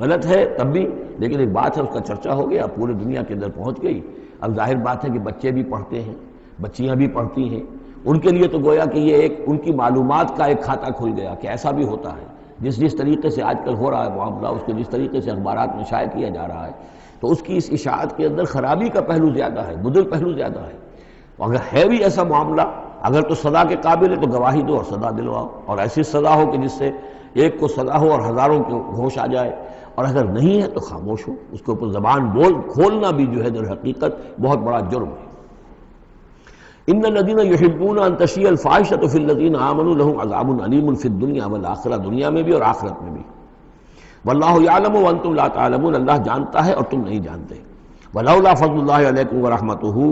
غلط ہے تب بھی، لیکن ایک بات ہے، اس کا چرچا ہو گیا، پورے دنیا کے اندر پہنچ گئی۔ اب ظاہر بات ہے کہ بچے بھی پڑھتے ہیں، بچیاں بھی پڑھتی ہیں، ان کے لیے تو گویا کہ یہ ایک ان کی معلومات کا ایک کھاتہ کھل گیا کہ ایسا بھی ہوتا ہے۔ جس طریقے سے آج کل ہو رہا ہے معاملہ، اس کو جس طریقے سے اخبارات میں شائع کیا جا رہا ہے، تو اس کی اس اشاعت کے اندر خرابی کا پہلو زیادہ ہے، بدل پہلو زیادہ ہے۔ اگر ہے بھی ایسا معاملہ، اگر تو سزا کے قابل ہے تو گواہی دو اور سزا دلواؤ، اور ایسی سزا ہو کہ جس سے ایک کو سزا ہو اور ہزاروں کو ہوش آ جائے، اور اگر نہیں ہے تو خاموش ہو، اس کے اوپر زبان کھولنا بھی جو ہے در حقیقت بہت بڑا جرم ہے۔ ان الذين يحبون ان تشيع الفاحشة في الذين آمنوا لهم عذاب عليم في الدنيا والآخرة، دنیا میں بھی اور آخرت میں بھی۔ واللہ یعلم وانتم لا تعلمون، اللہ جانتا ہے اور تم نہیں جانتے۔ ولولا فضل اللہ علیکم ورحمتہ،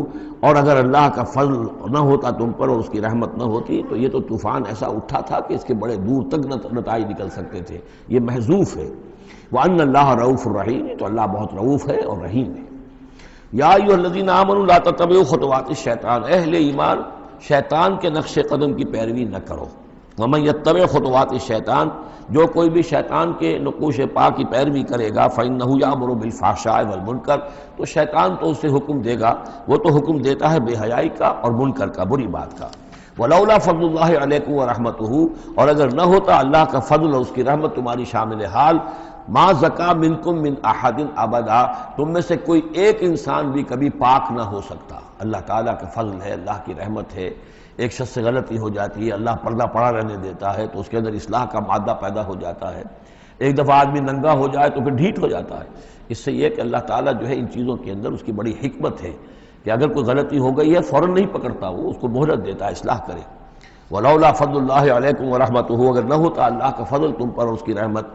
اور اگر اللہ کا فضل نہ ہوتا تم پر اور اس کی رحمت نہ ہوتی تو یہ تو طوفان ایسا اٹھا تھا کہ اس کے بڑے دور تک نتائج نکل سکتے تھے، یہ محذوف ہے۔ وان اللہ رؤوف الرحیم، تو اللہ بہت رؤوف ہے اور رحیم ہے۔ یا ایھا الذین آمنوا لا تتبعوا خطوات الشیطان، اہل ایمان شیطان کے نقش قدم کی پیروی نہ کرو۔ ومن یتبع خطوات الشیطان، جو کوئی بھی شیطان کے نقوش پا کی پیروی کرے گا، فإنہ یأمر بالفحشاء والمنکر، تو شیطان تو اسے حکم دے گا، وہ تو حکم دیتا ہے بے حیائی کا اور منکر کا، بری بات کا۔ ولولا فضل اللہ علیکم ورحمتہ، اور اگر نہ ہوتا اللہ کا فضل اور اس کی رحمت تمہاری شامل حال، ما زکا منکم من احد ابدا، تم میں سے کوئی ایک انسان بھی کبھی پاک نہ ہو سکتا۔ اللہ تعالیٰ کا فضل ہے، اللہ کی رحمت ہے، ایک شخص سے غلطی ہو جاتی ہے، اللہ پردہ پڑا رہنے دیتا ہے تو اس کے اندر اصلاح کا مادہ پیدا ہو جاتا ہے۔ ایک دفعہ آدمی ننگا ہو جائے تو پھر ڈھیٹ ہو جاتا ہے۔ اس سے یہ کہ اللہ تعالیٰ جو ہے ان چیزوں کے اندر اس کی بڑی حکمت ہے کہ اگر کوئی غلطی ہو گئی ہے فوراً نہیں پکڑتا، وہ اس کو مہلت دیتا ہے، اصلاح کرے۔ ولولا فضل اللہ علیکم ورحمتہ، اگر نہ ہوتا اللہ کا فضل تم پر اور اس کی رحمت،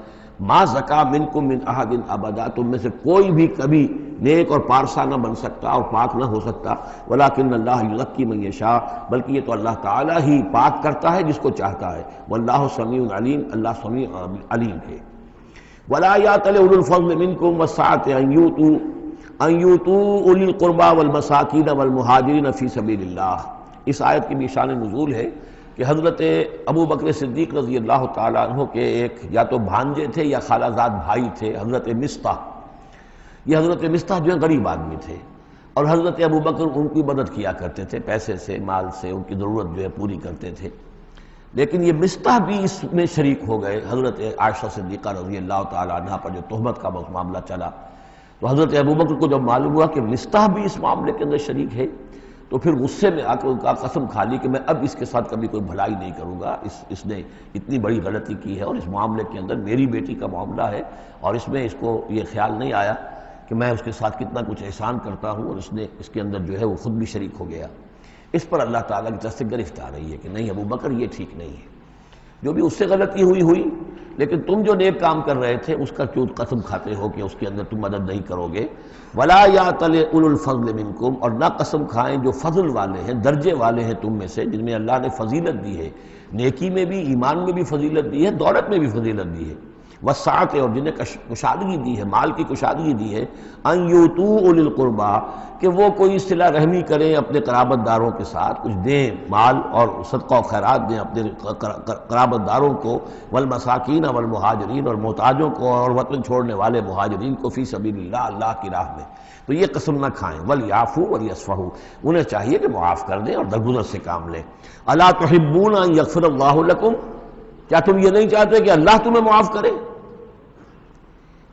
ما زکا منکم من احد ابدا، تم میں سے کوئی بھی کبھی نیک اور پارسا نہ بن سکتا اور پاک نہ ہو سکتا۔ ولکن اللہ یزکی من یشاء، بلکہ یہ تو اللہ تعالیٰ ہی پاک کرتا ہے جس کو چاہتا ہے۔ واللہ سمیع علیم، اللہ سمیع علیم ہے۔ ولا یأتل اولو الفضل منکم والسعة ان یؤتوا اولی القربى والمساکین والمہاجرین فی سبیل اللہ۔ اس آیت کی بھی شان نزول ہے کہ حضرت ابو بکر صدیق رضی اللہ تعالیٰ عنہ کے ایک یا تو بھانجے تھے یا خالہ زاد بھائی تھے، حضرت مصطح۔ یہ حضرت مصطح جو ہے غریب آدمی تھے، اور حضرت ابو بکر ان کی مدد کیا کرتے تھے، پیسے سے، مال سے ان کی ضرورت جو ہے پوری کرتے تھے۔ لیکن یہ مصطح بھی اس میں شریک ہو گئے۔ حضرت عائشہ صدیقہ رضی اللہ تعالیٰ عنہ پر جو تہمت کا معاملہ چلا، تو حضرت ابو بکر کو جب معلوم ہوا کہ مصطح بھی اس معاملے کے اندر شریک ہے، تو پھر غصے میں آ کے ان کا قسم کھا لی کہ میں اب اس کے ساتھ کبھی کوئی بھلائی نہیں کروں گا، اس نے اتنی بڑی غلطی کی ہے، اور اس معاملے کے اندر میری بیٹی کا معاملہ ہے، اور اس میں اس کو یہ خیال نہیں آیا کہ میں اس کے ساتھ کتنا کچھ احسان کرتا ہوں، اور اس نے اس کے اندر جو ہے وہ خود بھی شریک ہو گیا۔ اس پر اللہ تعالیٰ کی طرف سے گرفت آ رہی ہے کہ نہیں ابو بکر یہ ٹھیک نہیں ہے، جو بھی اس سے غلطی ہوئی، لیکن تم جو نیک کام کر رہے تھے اس کا کیوں قسم کھاتے ہو کہ اس کے اندر تم مدد نہیں کرو گے۔ ولا یأتل اولو الفضل منکم، اور نہ قسم کھائیں جو فضل والے ہیں، درجے والے ہیں تم میں سے، جن میں اللہ نے فضیلت دی ہے، نیکی میں بھی، ایمان میں بھی فضیلت دی ہے، دولت میں بھی فضیلت دی ہے، وسعت، اور جنہیں کشادگی دی ہے، مال کی کشادگی دی ہے، ان یؤتوا اولی القربى، کہ وہ کوئی صلہ رحمی کریں اپنے قرابت داروں کے ساتھ، کچھ دیں مال اور صدقہ و خیرات دیں اپنے قرابت داروں کو، والمساکین والمہاجرین، اور محتاجوں کو اور وطن چھوڑنے والے مہاجرین کو، فی سبیل اللہ، اللہ کی راہ میں، تو یہ قسم نہ کھائیں۔ ولیعفوا ولیصفحوا، انہیں چاہیے کہ معاف کر دیں اور درگزر سے کام لیں۔ الا تحبون ان یغفر اللہ لکم، کیا تم یہ نہیں چاہتے کہ اللہ تمہیں معاف کرے؟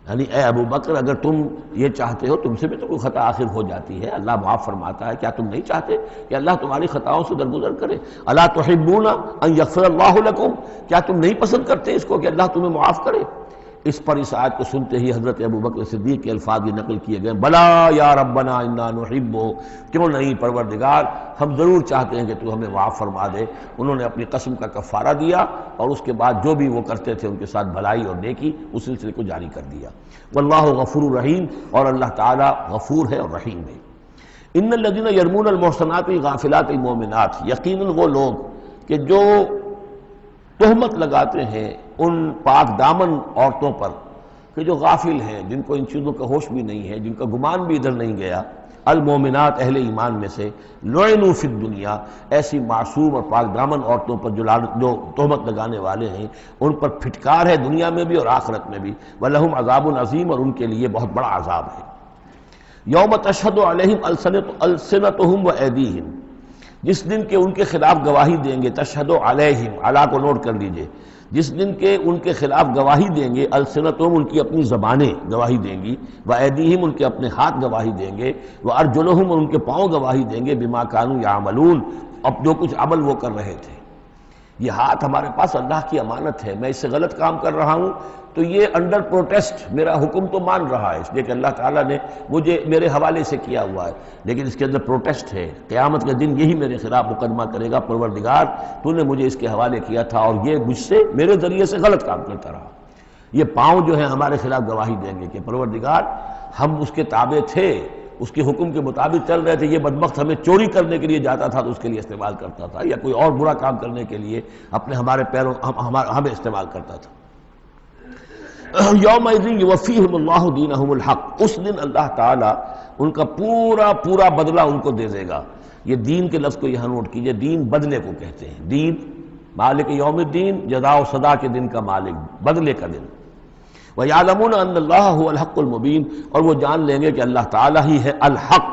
یعنی اے ابو بکر اگر تم یہ چاہتے ہو، تم سے بھی تو کوئی خطا آخر ہو جاتی ہے، اللہ معاف فرماتا ہے، کیا تم نہیں چاہتے کہ اللہ تمہاری خطاؤں سے درگزر کرے؟ الا تحبون ان یغفر اللہ لکم، کیا تم نہیں پسند کرتے اس کو کہ اللہ تمہیں معاف کرے؟ اس پر اس آیت کو سنتے ہی حضرت ابوبکر صدیق کے الفاظ یہ نقل کیے گئے، بلا یا ربنا انا نحبہ، کیوں نہیں پروردگار ہم ضرور چاہتے ہیں کہ تو ہمیں معاف فرما دے۔ انہوں نے اپنی قسم کا کفارہ دیا اور اس کے بعد جو بھی وہ کرتے تھے ان کے ساتھ بھلائی اور نیکی اس سلسلے کو جاری کر دیا۔ واللہ غفور رحیم، اور اللہ تعالیٰ غفور ہے اور رحیم ہے۔ ان الذین یرمون المحصنات الغافلات المؤمنات، یقیناً وہ لوگ کہ جو تہمت لگاتے ہیں ان پاک دامن عورتوں پر کہ جو غافل ہیں، جن کو ان چیزوں کا ہوش بھی نہیں ہے، جن کا گمان بھی ادھر نہیں گیا، المومنات اہل ایمان میں سے، لعنوا فی الدنیا، ایسی معصوم اور پاک دامن عورتوں پر جو تہمت لگانے والے ہیں ان پر پھٹکار ہے دنیا میں بھی اور آخرت میں بھی، ولہم عذاب عظیم، اور ان کے لیے بہت بڑا عذاب ہے۔ یوم تشہد علیہم السنتہم وایدیہم، جس دن کے ان کے خلاف گواہی دیں گے، تشہد علیہم، علی کو نوٹ کر لیجئے، جس دن کے ان کے خلاف گواہی دیں گے، السنتہم ان کی اپنی زبانیں گواہی دیں گی، وایدیہم ان کے اپنے ہاتھ گواہی دیں گے، وارجلہم ان کے پاؤں گواہی دیں گے، بما کانوا یعملون، اب جو کچھ عمل وہ کر رہے تھے۔ یہ ہاتھ ہمارے پاس اللہ کی امانت ہے، میں اس سے غلط کام کر رہا ہوں تو یہ انڈر پروٹیسٹ میرا حکم تو مان رہا ہے، اس لیے کہ اللہ تعالیٰ نے مجھے میرے حوالے سے کیا ہوا ہے، لیکن اس کے اندر پروٹیسٹ ہے۔ قیامت کے دن یہی میرے خلاف مقدمہ کرے گا، پروردگار تو نے مجھے اس کے حوالے کیا تھا اور یہ مجھ سے میرے ذریعے سے غلط کام کرتا رہا۔ یہ پاؤں جو ہیں ہمارے خلاف گواہی دیں گے کہ پروردگار ہم اس کے تابع تھے، اس کے حکم کے مطابق چل رہے تھے، یہ بدبخت ہمیں چوری کرنے کے لیے جاتا تھا تو اس کے لیے استعمال کرتا تھا، یا کوئی اور برا کام کرنے کے لیے ہمارے پیروں ہمیں استعمال کرتا تھا۔ یومئذ یوفیہم اللہ دینہم الحق، اس دن اللہ تعالیٰ ان کا پورا بدلہ ان کو دے دے گا۔ یہ دین کے لفظ کو یہاں نوٹ کیجئے، دین بدلے کو کہتے ہیں، دین مالک یوم الدین، جزا و سزا کے دن کا مالک، بدلے کا دن۔ وَيَعْلَمُونَ أَنَّ اللَّهَ هُوَ الْحَقُّ الْمُبِينُ، اور وہ جان لیں گے کہ اللہ تعالیٰ ہی ہے الحق،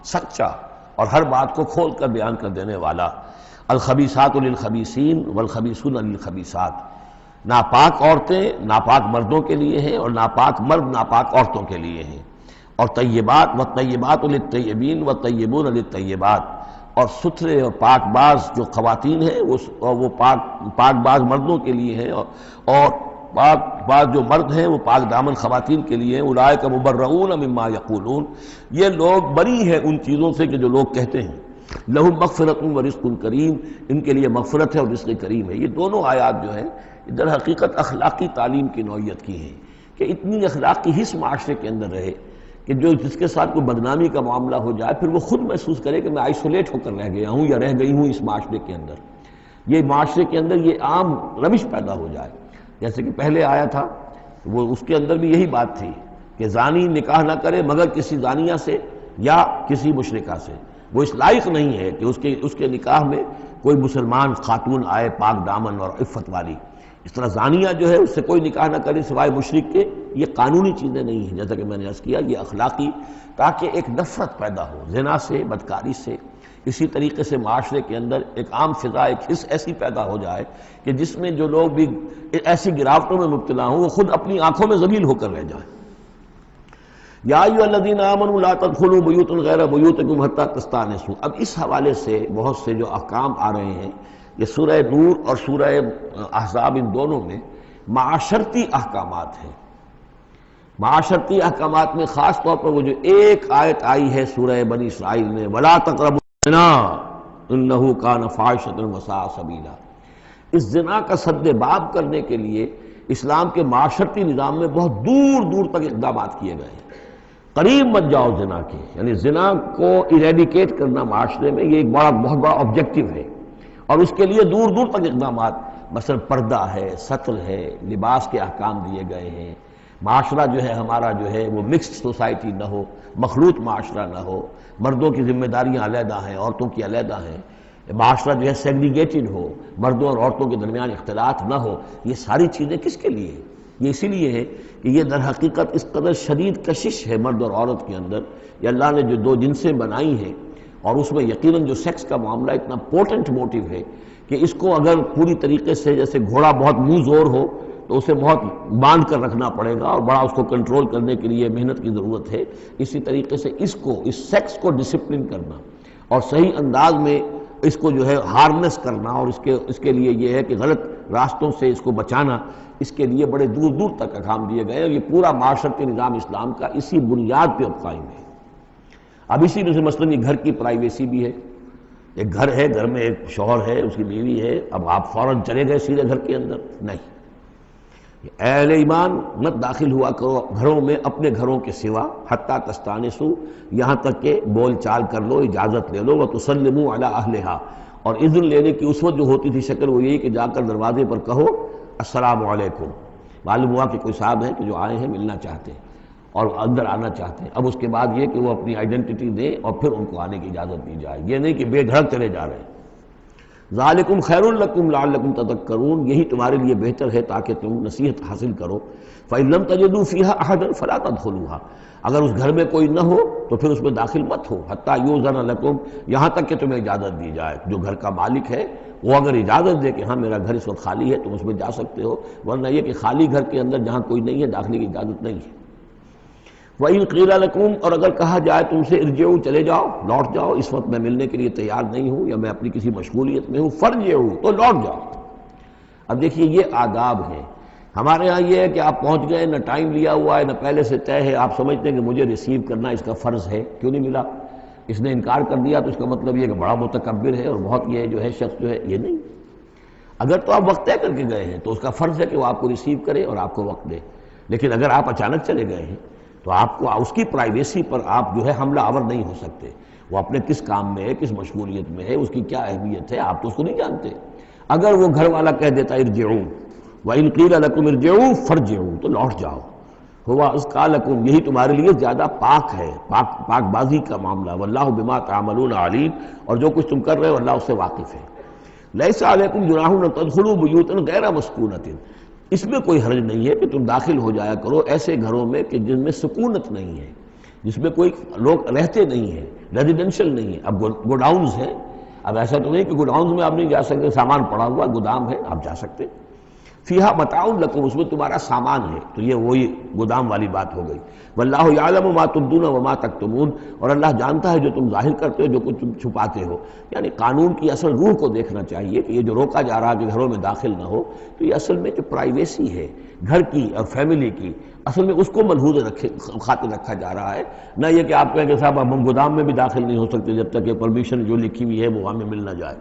سچا اور ہر بات کو کھول کر بیان کر دینے والا۔ الخبیثات للخبیثین والخبیثون للخبیثات، ناپاک عورتیں ناپاک مردوں کے لیے ہیں اور ناپاک مرد ناپاک عورتوں کے لیے ہیں، اور طیبات والطیبات للطیبین والطیبون للطیبات، اور ستھرے اور پاک باز جو خواتین ہیں وہ پاک باز مردوں کے لیے ہیں، اور پاک باز جو مرد ہیں وہ پاک دامن خواتین کے لیے ہیں۔ اولئک مبرؤون مما یقولون، یہ لوگ بری ہیں ان چیزوں سے کہ جو لوگ کہتے ہیں۔ لہم مغفرۃ ورزق کریم، ان کے لیے مغفرت ہے اور رزق کریم ہے۔ یہ دونوں آیات جو ہیں در حقیقت اخلاقی تعلیم کی نوعیت کی ہیں کہ اتنی اخلاقی حس معاشرے کے اندر رہے کہ جس کے ساتھ کوئی بدنامی کا معاملہ ہو جائے پھر وہ خود محسوس کرے کہ میں آئسولیٹ ہو کر رہ گیا ہوں یا رہ گئی ہوں اس معاشرے کے اندر، یہ معاشرے کے اندر یہ عام روش پیدا ہو جائے۔ جیسے کہ پہلے آیا تھا وہ اس کے اندر بھی یہی بات تھی کہ زانی نکاح نہ کرے مگر کسی زانیہ سے یا کسی مشرکہ سے، وہ اس لائق نہیں ہے کہ اس کے نکاح میں کوئی مسلمان خاتون آئے پاک دامن اور عفت والی۔ اس طرح زانیہ جو ہے اس سے کوئی نکاح نہ کرے سوائے مشرک کے، یہ قانونی چیزیں نہیں ہیں، جیسا کہ میں نے عرض کیا یہ اخلاقی، تاکہ ایک نفرت پیدا ہو زنا سے، بدکاری سے۔ اسی طریقے سے معاشرے کے اندر ایک عام فضا، ایک حس ایسی پیدا ہو جائے کہ جس میں جو لوگ بھی ایسی گراوٹوں میں مبتلا ہوں وہ خود اپنی آنکھوں میں ذلیل ہو کر رہ جائیں۔ یا ایھا الذین آمنوا لا تدخلوا بیوتا غیر بیوتکم حتی تستأنسوا، اب اس حوالے سے بہت سے جو احکام آ رہے ہیں، یہ سورہ نور اور سورہ احزاب ان دونوں میں معاشرتی احکامات ہیں۔ معاشرتی احکامات میں خاص طور پر وہ جو ایک آیت آئی ہے سورہ بنی اسرائیل میں، وَلَا تَقْرَبُوا الزِّنَا إِنَّهُ كَانَ فَاحِشَةً وَسَاءَ سَبِيلًا، اس زنا کا سد باب کرنے کے لیے اسلام کے معاشرتی نظام میں بہت دور دور تک اقدامات کیے گئے ہیں۔ قریب مت جاؤ زنا کے، یعنی زنا کو ایریڈیکیٹ کرنا معاشرے میں یہ ایک بہت بڑا آبجیکٹو ہے، اور اس کے لیے دور دور تک اقدامات، مثلا پردہ ہے، ستر ہے، لباس کے احکام دیے گئے ہیں۔ معاشرہ جو ہے ہمارا جو ہے وہ مکسڈ سوسائٹی نہ ہو، مخلوط معاشرہ نہ ہو، مردوں کی ذمہ داریاں علیحدہ ہیں، عورتوں کی علیحدہ ہیں، معاشرہ جو ہے سیگریگیٹڈ ہو، مردوں اور عورتوں کے درمیان اختلاط نہ ہو۔ یہ ساری چیزیں کس کے لیے ہیں؟ یہ اسی لیے ہے کہ یہ در حقیقت اس قدر شدید کشش ہے مرد اور عورت کے اندر، یہ اللہ نے جو دو جنسیں بنائی ہیں، اور اس میں یقیناً جو سیکس کا معاملہ اتنا پورٹنٹ موٹیو ہے کہ اس کو اگر پوری طریقے سے جیسے گھوڑا بہت منہ زور ہو تو اسے بہت باندھ کر رکھنا پڑے گا اور بڑا اس کو کنٹرول کرنے کے لیے محنت کی ضرورت ہے، اسی طریقے سے اس سیکس کو ڈسپلن کرنا اور صحیح انداز میں اس کو جو ہے ہارنس کرنا اور اس کے لیے یہ ہے کہ غلط راستوں سے اس کو بچانا، اس کے لیے بڑے دور دور تک احکام دیے گئے اور یہ پورا معاشرتی نظام اسلام کا اسی بنیاد پہ اب قائم ہے۔ اب اسی میں سے مثلاً یہ گھر کی پرائیویسی بھی ہے، ایک گھر ہے، گھر میں ایک شوہر ہے، اس کی بیوی ہے، اب آپ فوراً چلے گئے سیدھے گھر کے اندر، نہیں، اے اہل ایمان مت داخل ہوا کرو گھروں میں اپنے گھروں کے سوا، حتیٰ تستانسوا، یہاں تک کہ بول چال کر لو، اجازت لے لو، وتسلموا علی اہلہا، اور اذن لینے کی اس وقت جو ہوتی تھی شکل وہ یہی کہ جا کر دروازے پر کہو السلام علیکم، معلوم ہوا کہ کوئی صاحب ہیں کہ جو آئے ہیں ملنا چاہتے ہیں اور اندر آنا چاہتے ہیں۔ اب اس کے بعد یہ کہ وہ اپنی آئیڈینٹی دیں اور پھر ان کو آنے کی اجازت دی جائے، یہ نہیں کہ بے دھڑک چلے جا رہے ہیں۔ ذالکم خیر لکم لعلکم تذکرون، یہی تمہارے لیے بہتر ہے تاکہ تم نصیحت حاصل کرو۔ فإن لم تجدوا فيها أحدا فلا تدخلوها، اگر اس گھر میں کوئی نہ ہو تو پھر اس میں داخل مت ہو، حتیٰ یؤذن لکم، یہاں تک کہ تمہیں اجازت دی جائے، جو گھر کا مالک ہے وہ اگر اجازت دے کہ ہاں میرا گھر اس وقت خالی ہے تم اس میں جا سکتے ہو، ورنہ یہ کہ خالی گھر کے اندر جہاں کوئی نہیں ہے داخلے کی اجازت نہیں ہے۔ وَإِن قِيلَ لَكُمْ، اور اگر کہا جائے تم سے ارجعوا، چلے جاؤ، لوٹ جاؤ، اس وقت میں ملنے کے لیے تیار نہیں ہوں یا میں اپنی کسی مشغولیت میں ہوں، فارجعوا، تو لوٹ جاؤ۔ اب دیکھیے یہ آداب ہیں۔ ہمارے ہاں یہ ہے کہ آپ پہنچ گئے، نہ ٹائم لیا ہوا ہے نہ پہلے سے طے ہے، آپ سمجھتے ہیں کہ مجھے ریسیو کرنا اس کا فرض ہے، کیوں نہیں ملا؟ اس نے انکار کر دیا تو اس کا مطلب یہ کہ بڑا متکبر ہے اور بہت یہ جو ہے شخص جو ہے، یہ نہیں۔ اگر تو آپ وقت طے کر کے گئے ہیں تو اس کا فرض ہے کہ وہ آپ کو ریسیو کرے اور آپ کو وقت دے، لیکن اگر آپ اچانک چلے گئے ہیں تو آپ کو اس کی پرائیویسی پر آپ جو ہے حملہ آور نہیں ہو سکتے۔ وہ اپنے کس کام میں ہے، کس مشغولیت میں ہے، اس کی کیا اہمیت ہے، آپ تو اس کو نہیں جانتے۔ اگر وہ گھر والا کہہ دیتا ارجعوا، وَإِن قِيلَ لَكُمْ ارْجِعُوا فَارْجِعُوا، تو لوٹ جاؤ، ہوا اذکیٰ لکم، یہی تمہارے لیے زیادہ پاک ہے، پاک بازی کا معاملہ، واللہ بما تعملون علیم، اور جو کچھ تم کر رہے ہو اللہ اس سے واقف ہے۔ لیس علیکم جناح ان تدخلوا بیوتا غیر مسکونۃ، اس میں کوئی حرج نہیں ہے کہ تم داخل ہو جایا کرو ایسے گھروں میں کہ جن میں سکونت نہیں ہے، جس میں کوئی لوگ رہتے نہیں ہیں، ریزیڈینشل نہیں ہے۔ اب گوڈاؤنز ہیں، اب ایسا تو نہیں کہ گوڈاؤنز میں آپ نہیں جا سکتے، سامان پڑا ہوا گودام ہے، آپ جا سکتے۔ فیہا متاع لکم، اس میں تمہارا سامان ہے، تو یہ وہی گودام والی بات ہو گئی۔ واللہ یعلم ما تبدون وما تکتمون، اور اللہ جانتا ہے جو تم ظاہر کرتے ہو جو کچھ تم چھپاتے ہو۔ یعنی قانون کی اصل روح کو دیکھنا چاہیے کہ یہ جو روکا جا رہا ہے کہ گھروں میں داخل نہ ہو، تو یہ اصل میں جو پرائیویسی ہے گھر کی اور فیملی کی، اصل میں اس کو ملحوظ خاطر رکھا جا رہا ہے، نہ یہ کہ آپ کہیں کہ صاحب ہم گودام میں بھی داخل نہیں ہو سکتے جب تک کہ پرمیشن جو لکھی ہوئی ہے وہ ہمیں مل نہ جائے۔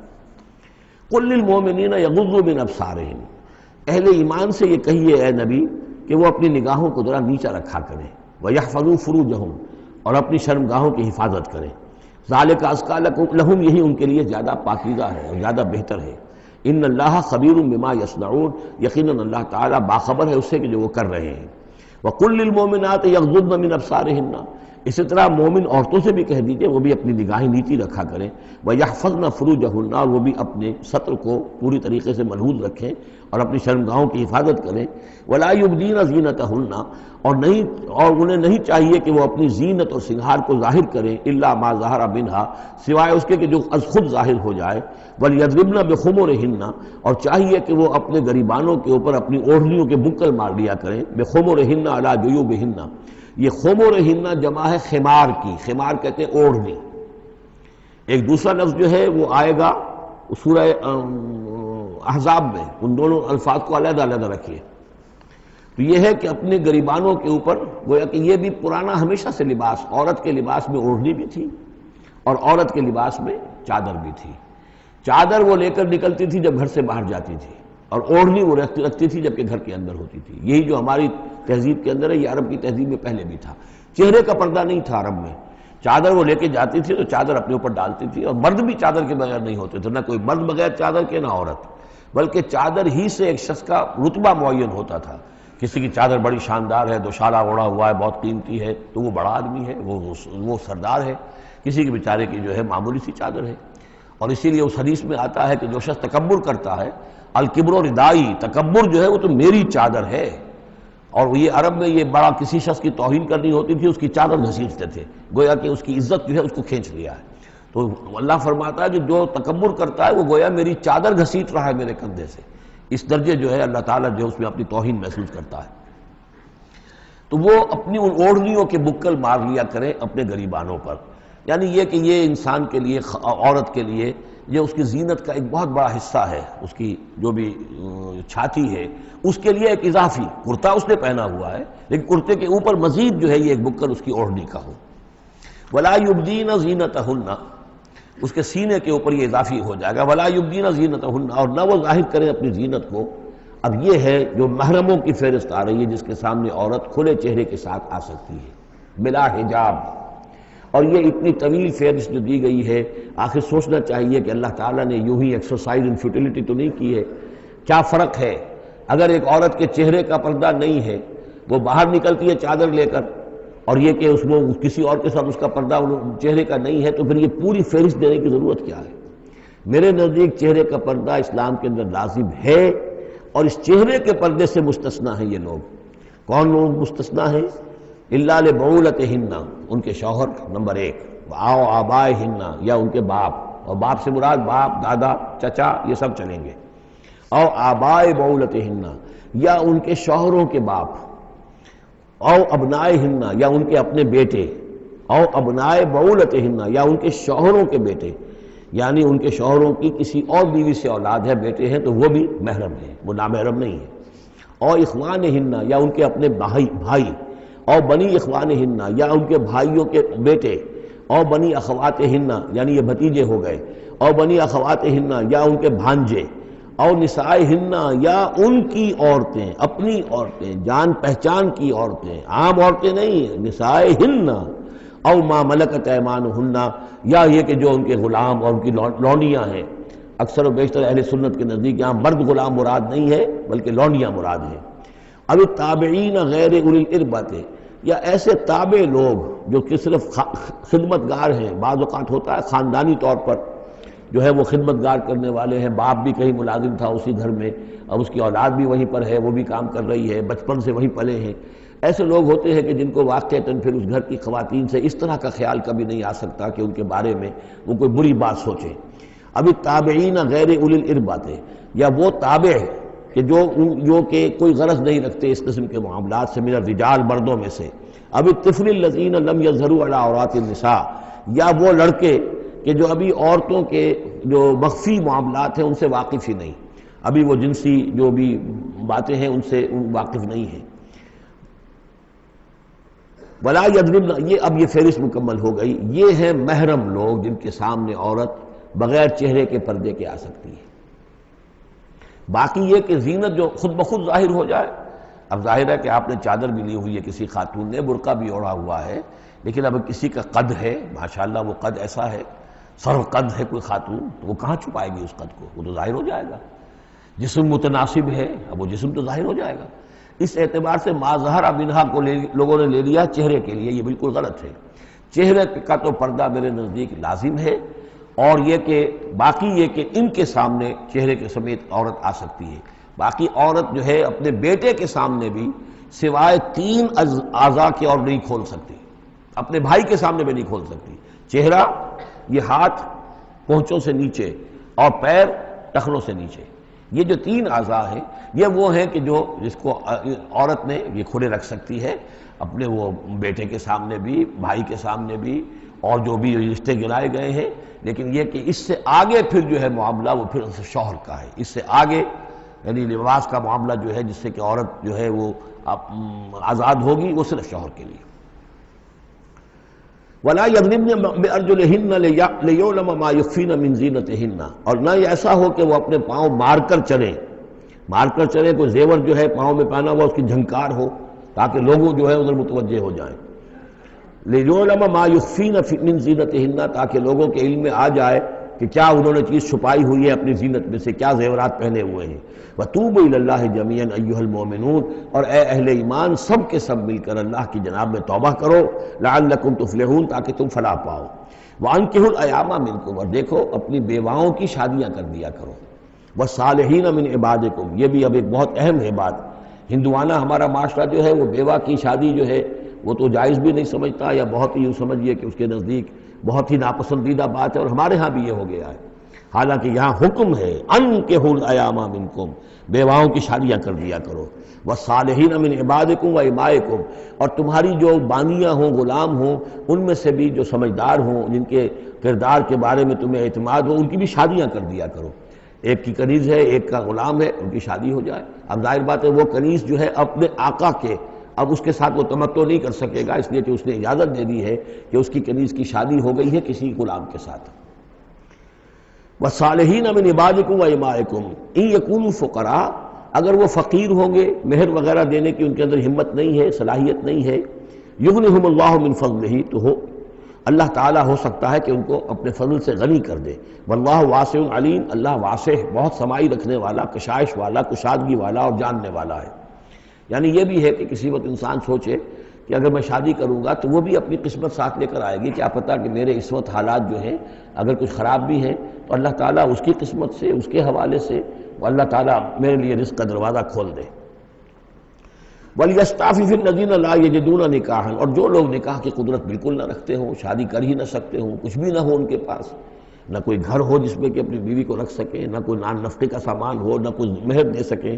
قل للمؤمنین یغضوا من ابصارہم، اہل ایمان سے یہ کہیے اے نبی کہ وہ اپنی نگاہوں کو ذرا نیچا رکھا کریں، وَيَحْفَظُوا فُرُوجَهُمْ، اور اپنی شرمگاہوں کی حفاظت کریں۔ ذَلِكَ أَزْكَىٰ لَهُمْ، یہی ان کے لیے زیادہ پاکیزہ ہے اور زیادہ بہتر ہے۔ ان اللہ خبیر بما یصنعون، یقیناً اللہ تعالیٰ باخبر ہے اس سے کہ جو وہ کر رہے ہیں۔ وَقُل لِّلْمُؤْمِنَاتِ يَغْضُضْنَ مِنْ أَبْصَارِهِنَّ، اسی طرح مومن عورتوں سے بھی کہہ دیجئے وہ بھی اپنی نگاہیں نیچی رکھا کریں، وَيَحْفَظْنَ فُرُوجَهُنَّ، اور وہ بھی اپنے سطر کو پوری طریقے سے ملحوظ رکھیں اور اپنی شرمگاہوں کی حفاظت کریں۔ وَلَا يُبْدِينَ زِينَتَهُنَّ، اور انہیں نہیں چاہیے کہ وہ اپنی زینت اور سنگھار کو ظاہر کریں، إِلَّا مَا ظَهَرَ مِنْهَا، سوائے اس کے کہ جو از خود ظاہر ہو جائے۔ وَلْيَضْرِبْنَ بِخُمُرِهِنَّ، اور چاہیے کہ وہ اپنے گریبانوں کے اوپر اپنی اوڑھنیوں کے بکل مار لیا کریں، بِخُمُرِهِنَّ عَلَى جُيُوبِهِنَّ، یہ خمرہن جمع ہے خمار کی، خمار کہتے ہیں اوڑھنی۔ ایک دوسرا لفظ جو ہے وہ آئے گا سورہ احزاب میں، ان دونوں الفاظ کو علیحدہ علیحدہ رکھیے۔ تو یہ ہے کہ اپنے گریبانوں کے اوپر، گویا کہ یہ بھی پرانا ہمیشہ سے لباس، عورت کے لباس میں اوڑھنی بھی تھی اور عورت کے لباس میں چادر بھی تھی۔ چادر وہ لے کر نکلتی تھی جب گھر سے باہر جاتی تھی، اور اوڑھنی وہ رکھتی تھی جبکہ گھر کے اندر ہوتی تھی۔ یہی جو ہماری تہذیب کے اندر ہے، یہ عرب کی تہذیب میں پہلے بھی تھا۔ چہرے کا پردہ نہیں تھا عرب میں، چادر وہ لے کے جاتی تھی تو چادر اپنے اوپر ڈالتی تھی، اور مرد بھی چادر کے بغیر نہیں ہوتے تھے، نہ کوئی مرد بغیر چادر کے نہ عورت، بلکہ چادر ہی سے ایک شخص کا رتبہ معین ہوتا تھا۔ کسی کی چادر بڑی شاندار ہے، دوشالہ اوڑھا ہوا ہے، بہت قیمتی ہے، تو وہ بڑا آدمی ہے، وہ سردار ہے۔ کسی کے بیچارے کی جو ہے معمولی سی چادر ہے۔ اور اسی لیے اس حدیث میں آتا ہے کہ جو شخص تکبر کرتا ہے، الکبر ردائی، تکبر جو ہے وہ تو میری چادر ہے۔ اور یہ عرب میں یہ بڑا کسی شخص کی توہین کرنی ہوتی تھی اس کی چادر گھسیٹتے تھے، گویا کہ اس کی عزت جو ہے اس کو کھینچ لیا ہے۔ تو اللہ فرماتا ہے کہ جو تکبر کرتا ہے وہ گویا میری چادر گھسیٹ رہا ہے میرے کندھے سے، اس درجے جو ہے اللہ تعالیٰ جو ہے اس میں اپنی توہین محسوس کرتا ہے۔ تو وہ اپنی ان اوڑھنیوں کے بکل مار لیا کریں اپنے گریبانوں پر، یعنی یہ کہ یہ انسان کے لیے، عورت کے لیے یہ اس کی زینت کا ایک بہت بڑا حصہ ہے، اس کی جو بھی چھاتی ہے اس کے لیے ایک اضافی کرتا اس نے پہنا ہوا ہے، لیکن کرتے کے اوپر مزید جو ہے یہ ایک بکر اس کی اوڑھنی کا ہو۔ وَلَا يُبْدِينَ زِينَتَهُنَّ، اس کے سینے کے اوپر یہ اضافی ہو جائے گا، وَلَا يُبْدِينَ زِينَتَهُنَّ، اور نہ وہ ظاہر کریں اپنی زینت کو۔ اب یہ ہے جو محرموں کی فہرست آ رہی ہے جس کے سامنے عورت کھلے چہرے کے ساتھ آ سکتی ہے بلا حجاب، اور یہ اتنی طویل فہرست جو دی گئی ہے، آخر سوچنا چاہیے کہ اللہ تعالیٰ نے یوں ہی ایکسرسائز ان فیوٹیلٹی تو نہیں کی ہے۔ کیا فرق ہے اگر ایک عورت کے چہرے کا پردہ نہیں ہے، وہ باہر نکلتی ہے چادر لے کر، اور یہ کہ اس میں کسی اور کے ساتھ اس کا پردہ چہرے کا نہیں ہے، تو پھر یہ پوری فہرست دینے کی ضرورت کیا ہے؟ میرے نزدیک چہرے کا پردہ اسلام کے اندر لازم ہے، اور اس چہرے کے پردے سے مستثنا ہیں یہ لوگ۔ کون لوگ مستثنا ہیں؟ الا لبعولتہن، ان کے شوہر نمبر ایک، او آبائہن، یا ان کے باپ، اور باپ سے مراد باپ، دادا، چچا، یہ سب چلیں گے، او آبائے بعولتہن، یا ان کے شوہروں کے باپ، او ابنائہن، یا ان کے اپنے بیٹے، او ابنائے بعولتہن، یا ان کے شوہروں کے بیٹے، یعنی ان کے شوہروں کی کسی اور بیوی سے اولاد ہے، بیٹے ہیں، تو وہ بھی محرم ہیں، وہ نامحرم نہیں ہے۔ او اخوانہن، یا ان کے اپنے بھائی، او بنی اخوانہن، یا ان کے بھائیوں کے بیٹے، او بنی اخواتہن، یعنی یہ بھتیجے ہو گئے، او بنی اخواتہن، یا ان کے بھانجے، او نسائہن، یا ان کی عورتیں، اپنی عورتیں، جان پہچان کی عورتیں، عام عورتیں نہیں، نسائہن، او ما ملکت ایمانہن، یا یہ کہ جو ان کے غلام اور ان کی لونڈیاں ہیں۔ اکثر و بیشتر اہل سنت کے نزدیک یہاں مرد غلام مراد نہیں ہے بلکہ لونڈیاں مراد ہیں۔ اب التابعین غیر اولی الاربۃ، یا ایسے تابع لوگ جو کہ صرف خدمت گار ہیں، بعض اوقات ہوتا ہے خاندانی طور پر جو ہے وہ خدمت گار کرنے والے ہیں، باپ بھی کہیں ملازم تھا اسی گھر میں، اب اس کی اولاد بھی وہیں پر ہے، وہ بھی کام کر رہی ہے، بچپن سے وہیں پلے ہیں۔ ایسے لوگ ہوتے ہیں کہ جن کو واقعتاً پھر اس گھر کی خواتین سے اس طرح کا خیال کبھی نہیں آ سکتا کہ ان کے بارے میں وہ کوئی بری بات سوچیں۔ ابھی تابعین غیر اولی الاربۃ، یا وہ تابع کہ جو کہ کوئی غرض نہیں رکھتے اس قسم کے معاملات سے، من الرجال، مردوں میں سے۔ ابھی الطفل الذین لم یظہروا علی عورات النساء، یا وہ لڑکے کہ جو ابھی عورتوں کے جو مخفی معاملات ہیں ان سے واقف ہی نہیں، ابھی وہ جنسی جو بھی باتیں ہیں ان سے واقف نہیں ہیں۔ ولا یضربن، یہ اب یہ فہرست مکمل ہو گئی، یہ ہیں محرم لوگ جن کے سامنے عورت بغیر چہرے کے پردے کے آ سکتی ہے۔ باقی یہ کہ زینت جو خود بخود ظاہر ہو جائے، اب ظاہر ہے کہ آپ نے چادر بھی لی ہوئی ہے، کسی خاتون نے برقع بھی اوڑھا ہوا ہے، لیکن اب کسی کا قد ہے، ماشاءاللہ وہ قد ایسا ہے، سر قد ہے کوئی خاتون، تو وہ کہاں چھپائے گی اس قد کو؟ وہ تو ظاہر ہو جائے گا۔ جسم متناسب ہے، اب وہ جسم تو ظاہر ہو جائے گا۔ اس اعتبار سے ما ظہر منہا کو لوگوں نے لے لیا چہرے کے لیے، یہ بالکل غلط ہے۔ چہرے کا تو پردہ میرے نزدیک لازم ہے، اور یہ کہ باقی یہ کہ ان کے سامنے چہرے کے سمیت عورت آ سکتی ہے۔ باقی عورت جو ہے اپنے بیٹے کے سامنے بھی سوائے 3 اعضاء کے اور نہیں کھول سکتی، اپنے بھائی کے سامنے بھی نہیں کھول سکتی۔ چہرہ، یہ ہاتھ پونچھوں سے نیچے، اور پیر ٹخنوں سے نیچے، یہ جو 3 اعضاء ہیں یہ وہ ہیں کہ جس کو عورت نے یہ کھلے رکھ سکتی ہے، اپنے وہ بیٹے کے سامنے بھی، بھائی کے سامنے بھی، اور جو بھی رشتے گرائے گئے ہیں۔ لیکن یہ کہ اس سے آگے پھر جو ہے معاملہ وہ پھر شوہر کا ہے، اس سے آگے یعنی لباس کا معاملہ جو ہے جس سے کہ عورت جو ہے وہ آزاد ہوگی، وہ صرف شوہر کے لیے۔ وَلَا يَضْرِبْنَ بِأَرْجُلِهِنَّ لِيُعْلَمَ مَا يُخْفِينَ مِنْ زِينَتِهِنَّ، اور نہ یہ ایسا ہو کہ وہ اپنے پاؤں مار کر چلیں، کوئی زیور جو ہے پاؤں میں پہنا ہوا اس کی جھنکار ہو تاکہ لوگوں جو ہے ادھر متوجہ ہو جائیں۔ لِيُعْلَمَ مَا يُخْفِينَ مِنْ زِينَتِهِنَّ، تاکہ لوگوں کے علم میں آ جائے کہ کیا انہوں نے چیز چھپائی ہوئی ہے اپنی زینت میں سے، کیا زیورات پہنے ہوئے ہیں۔ وَتُوبُوا إِلَى اللَّهِ جَمِيعًا أَيُّهَا الْمُؤْمِنُونَ، اور اے اہل ایمان سب کے سب مل کر اللہ کی جناب میں توبہ کرو، لَعَلَّكُمْ تُفْلِحُونَ، تاکہ تم فلاح پاؤ۔ وَأَنكِحُوا الْأَيَامَ مِنكُمْ، اور دیکھو اپنی بیواؤں کی شادیاں کر دیا کرو۔ وَالصَّالِحِينَ مِنْ عِبَادِكُمْ، یہ بھی اب ایک بہت اہم ہے بات۔ ہندوانہ ہمارا معاشرہ جو ہے وہ بیوہ کی شادی جو ہے وہ تو جائز بھی نہیں سمجھتا، یا بہت ہی یوں سمجھیے کہ اس کے نزدیک بہت ہی ناپسندیدہ بات ہے، اور ہمارے ہاں بھی یہ ہو گیا ہے۔ حالانکہ یہاں حکم ہے انکحوا الایام منکم، بیواؤں کی شادیاں کر دیا کرو، والصالحین من عبادکم و امائکم، اور تمہاری جو بانیاں ہوں، غلام ہوں، ان میں سے بھی جو سمجھدار ہوں، جن کے کردار کے بارے میں تمہیں اعتماد ہو، ان کی بھی شادیاں کر دیا کرو۔ ایک کی کنیز ہے، ایک کا غلام ہے، ان کی شادی ہو جائے۔ اب ظاہر بات ہے وہ کنیز جو ہے اپنے آقا کے، اب اس کے ساتھ وہ تمتع نہیں کر سکے گا، اس لیے کہ اس نے اجازت دے دی ہے کہ اس کی کنیز کی شادی ہو گئی ہے کسی غلام کے ساتھ۔ وَالصَّالِحِينَ مِنْ عِبَادِكُمْ وَإِمَائِكُمْ إِنْ يَكُونُوا فُقَرَاءَ، اگر وہ فقیر ہوں گے، مہر وغیرہ دینے کی ان کے اندر ہمت نہیں ہے، صلاحیت نہیں ہے، يُغْنِهُمُ اللَّهُ مِنْ فَضْلِهِ، تو اللہ تعالیٰ ہو سکتا ہے کہ ان کو اپنے فضل سے غنی کر دے۔ واللہ واسع علیم، اللہ واسع بہت سمائی رکھنے والا، کشائش والا، کشادگی والا اور جاننے والا ہے۔ یعنی یہ بھی ہے کہ کسی وقت انسان سوچے کہ اگر میں شادی کروں گا تو وہ بھی اپنی قسمت ساتھ لے کر آئے گی، کیا پتہ کہ میرے اس وقت حالات جو ہیں اگر کچھ خراب بھی ہیں تو اللہ تعالیٰ اس کی قسمت سے، اس کے حوالے سے وہ اللہ تعالیٰ میرے لیے رزق کا دروازہ کھول دے۔ وَلْيَسْتَعْفِفِ الَّذِينَ لَا يَجِدُونَ نِكَاحًا، اور جو لوگ نکاح کی قدرت بالکل نہ رکھتے ہوں، شادی کر ہی نہ سکتے ہوں، کچھ بھی نہ ہو ان کے پاس، نہ کوئی گھر ہو جس میں کہ اپنی بیوی کو رکھ سکیں، نہ کوئی نان نفقے کا سامان ہو، نہ کوئی مہر دے سکیں،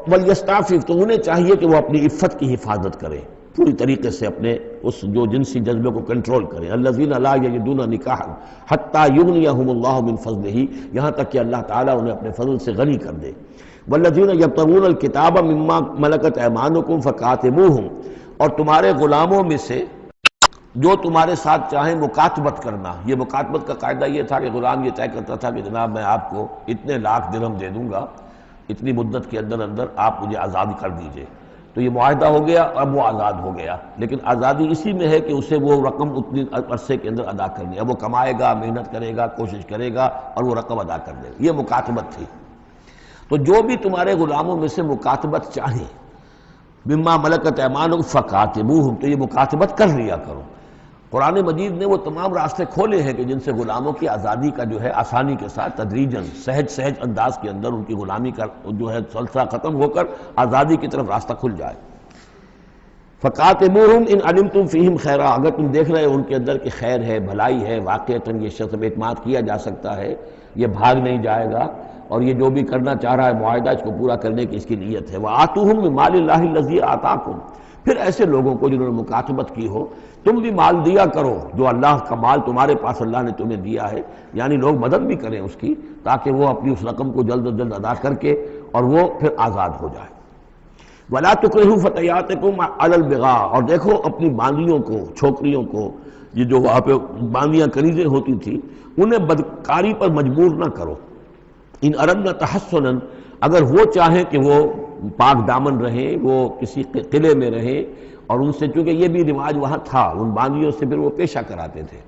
وَلْيَسْتَعْفِفْ، تو انہیں چاہیے کہ وہ اپنی عفت کی حفاظت کریں، پوری طریقے سے اپنے اس جو جنسی جذبے کو کنٹرول کریں۔ الَّذِينَ لَا يَجِدُونَ نِكَاحًا حَتَّى يُغْنِيَهُمُ اللَّهُ مِنْ فَضْلِهِ، یہاں تک کہ اللہ تعالیٰ انہیں اپنے فضل سے غنی کر دے۔ وَالَّذِينَ يَبْتَغُونَ الْكِتَابَ مِمَّا مَلَكَتْ أَيْمَانُكُمْ فَكَاتِبُوهُمْ، اور تمہارے غلاموں میں سے جو تمہارے ساتھ چاہیں مکاتبت کرنا۔ یہ مکاتبت کا قاعدہ یہ تھا کہ غلام یہ طے کرتا تھا کہ جناب میں آپ کو اتنے لاکھ درہم دے دوں گا، اتنی مدت کے اندر اندر آپ مجھے آزاد کر دیجئے، تو یہ معاہدہ ہو گیا، اب وہ آزاد ہو گیا۔ لیکن آزادی اسی میں ہے کہ اسے وہ رقم اتنی عرصے کے اندر ادا کرنی ہے، اب وہ کمائے گا، محنت کرے گا، کوشش کرے گا اور وہ رقم ادا کر دے گا۔ یہ مکاتبت تھی۔ تو جو بھی تمہارے غلاموں میں سے مکاتبت چاہیں، مما ملکت ایمانکم فکاتبوہم، تو یہ مکاتبت کر لیا کرو۔ قرآن مجید نے وہ تمام راستے کھولے ہیں کہ جن سے غلاموں کی آزادی کا جو ہے آسانی کے ساتھ تدریجاً سہج انداز کے اندر ان کی غلامی کا جو ہے سلسلہ ختم ہو کر آزادی کی طرف راستہ کھل جائے۔ فَقَاتِبُوهُمْ إِنْ عَلِمْتُمْ فِيهِمْ خَيْرًا، اگر تم دیکھ رہے ہو ان کے اندر کہ خیر ہے، بھلائی ہے، واقعتاً یہ شخص اعتماد کیا جا سکتا ہے، یہ بھاگ نہیں جائے گا اور یہ جو بھی کرنا چاہ رہا ہے معاہدہ اس کو پورا کرنے کی اس کی نیت ہے۔ وَآتُوهُمْ مِن مَالِ اللَّهِ الَّذِي آتَاكُمْ، پھر ایسے لوگوں کو جنہوں نے مکاتبت کی ہو تم بھی مال دیا کرو، جو اللہ کا مال تمہارے پاس اللہ نے تمہیں دیا ہے، یعنی لوگ مدد بھی کریں اس کی تاکہ وہ اپنی اس رقم کو جلد از جلد ادا کر کے اور وہ پھر آزاد ہو جائے۔ وَلَا تُكْرِهُوا فَتَيَاتِكُمْ عَلَى الْبِغَاءِ، اور دیکھو اپنی باندیوں کو، چھوکریوں کو، یہ جو وہاں پہ باندیاں کنیزیں ہوتی تھیں انہیں بدکاری پر مجبور نہ کرو۔ ان اردنا تحسنا، اگر وہ چاہیں کہ وہ پاک دامن رہیں، وہ کسی قلعے میں رہیں، اور ان سے چونکہ یہ بھی رواج وہاں تھا، ان باندیوں سے پھر وہ پیشہ کراتے تھے۔